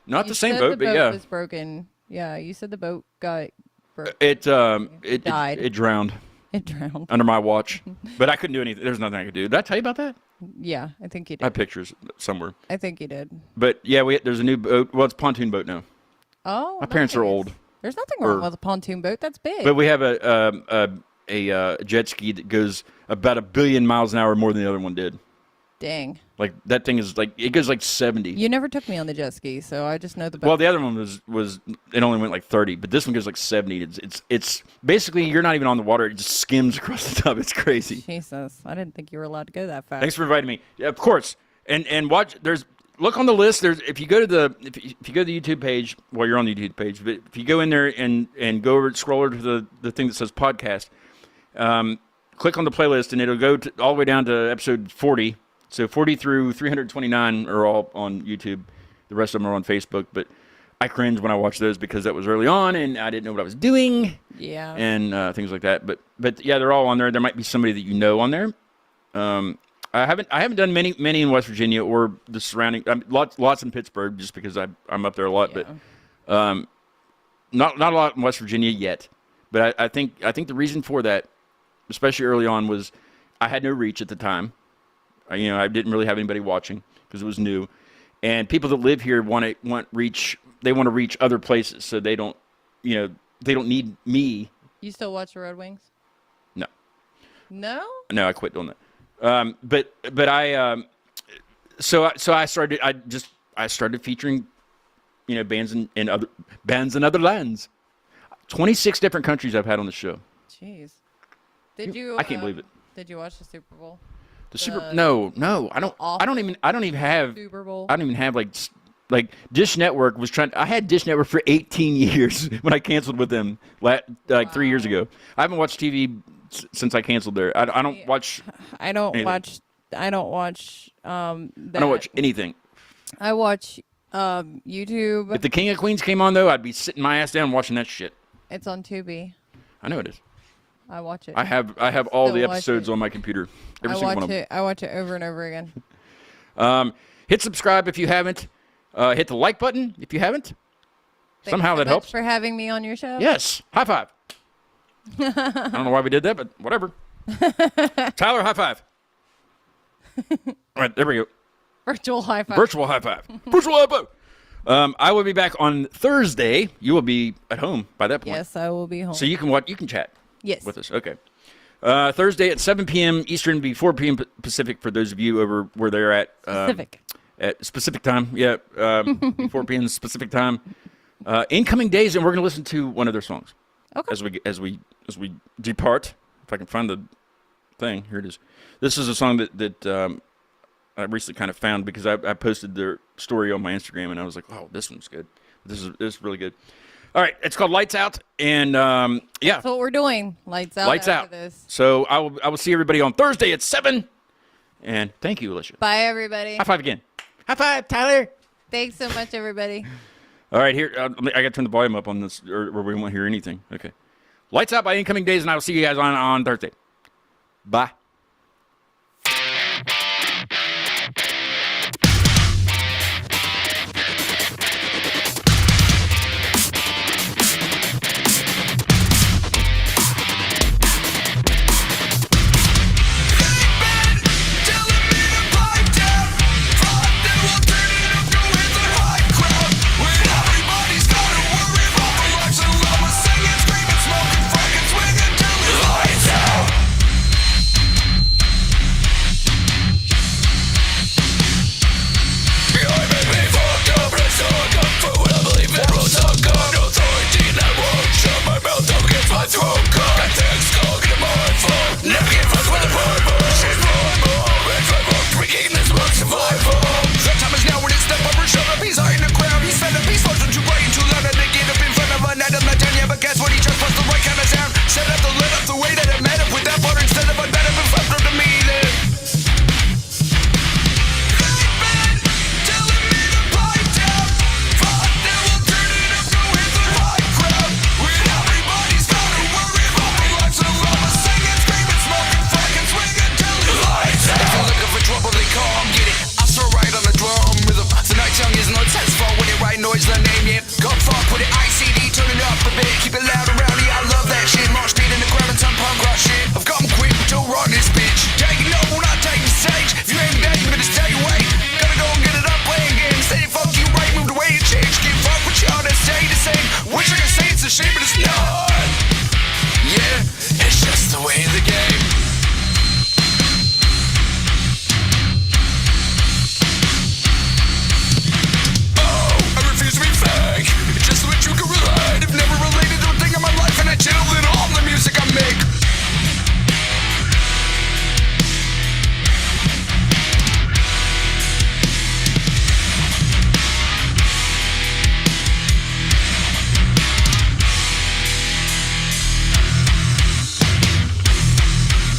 Not You the same said boat, the but yeah, was broken. Yeah, you said the boat got broke. it died. It drowned. It drowned. under my watch. But I couldn't do anything. There's nothing I could do. Did I tell you about that? Yeah, I think you I have did. pictures somewhere. I think you did. But yeah, there's a new boat. Well, it's a pontoon boat now. Oh, My parents are nice. old. There's nothing wrong Or- with a pontoon boat. That's big. But we have a jet ski that goes about 1 billion miles an hour more than the other one did. Dang. Like that thing is like it goes like 70. You never took me on the jet ski, so I just know the. Well, the other one was it only went like 30, but this one goes like 70. It's basically you're not even on the water; it just skims across the top. It's crazy. Jesus, I didn't think you were allowed to go that fast. Thanks for inviting me. Yeah, of course. And watch. Look on the list. If you go to the YouTube page, well, you're on the YouTube page, but if you go in there and go over, scroll over to the thing that says podcast, click on the playlist, and it'll go all the way down to episode 40. So 40 through 329 are all on YouTube. The rest of them are on Facebook. But I cringe when I watch those because that was early on, and I didn't know what I was doing, Yeah. and things like that. But yeah, they're all on there. There might be somebody that you know on there. I haven't done many in West Virginia or the surrounding. Lots in Pittsburgh, just because I'm up there a lot. Yeah. But not a lot in West Virginia yet. But I think the reason for that, especially early on, was I had no reach at the time. I didn't really have anybody watching because it was new, and people that live here want reach. They want to reach other places, so they don't need me. You still watch the Red Wings? No, No. I quit doing that. But I so I started featuring bands in other lands. 26 different countries I've had on the show. Jeez. Did you? I can't believe it. Did you watch the Super Bowl? No, I don't even have Super Bowl. I don't even have like Dish Network was trying. I had Dish Network for 18 years when I canceled with them 3 years ago. I haven't watched TV since I canceled there. I don't watch. I don't anything. watch. I don't watch. I don't watch anything. I watch YouTube. If the King of Queens came on though, I'd be sitting my ass down watching that shit. It's on Tubi. I know it is. I watch it. I have all Still the watch episodes it. on my computer. Every I single watch one of them. it. I watch it over and over again. Hit subscribe if you haven't. Hit the like button if you haven't. Thanks Somehow so that much helps. for having me on your show. Yes. High five. I don't know why we did that, but whatever. Tyler, high five. All right, there we go. Virtual high five. Virtual high five. Virtual high five. I will be back on Thursday. You will be at home by that point. Yes, I will be home. So you can chat yes. with us. Okay. Thursday at 7 p.m. Eastern, be 4 p.m. Pacific for those of you over where they're at. Specific. At specific time. Yeah. 4 p.m. Specific time. Incoming Days, and we're going to listen to one of their songs. Okay. As we depart. If I can find the thing. Here it is. This is a song that I recently kind of found because I posted their story on my Instagram, and I was like, oh, this one's good. This is really good. All right, it's called Lights Out, and yeah. That's what we're doing. Lights out. Lights after out. This. So I will see everybody on Thursday at 7. And thank you, Elicia. Bye, everybody. High five again. High five, Tyler. Thanks so much, everybody. All right, here I got to turn the volume up on this, or we won't hear anything. Okay. Lights Out by Incoming Days, and I will see you guys on Thursday. Bye.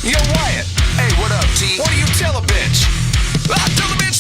Yo, Wyatt. Hey, what up, T? What do you tell a bitch? I tell a bitch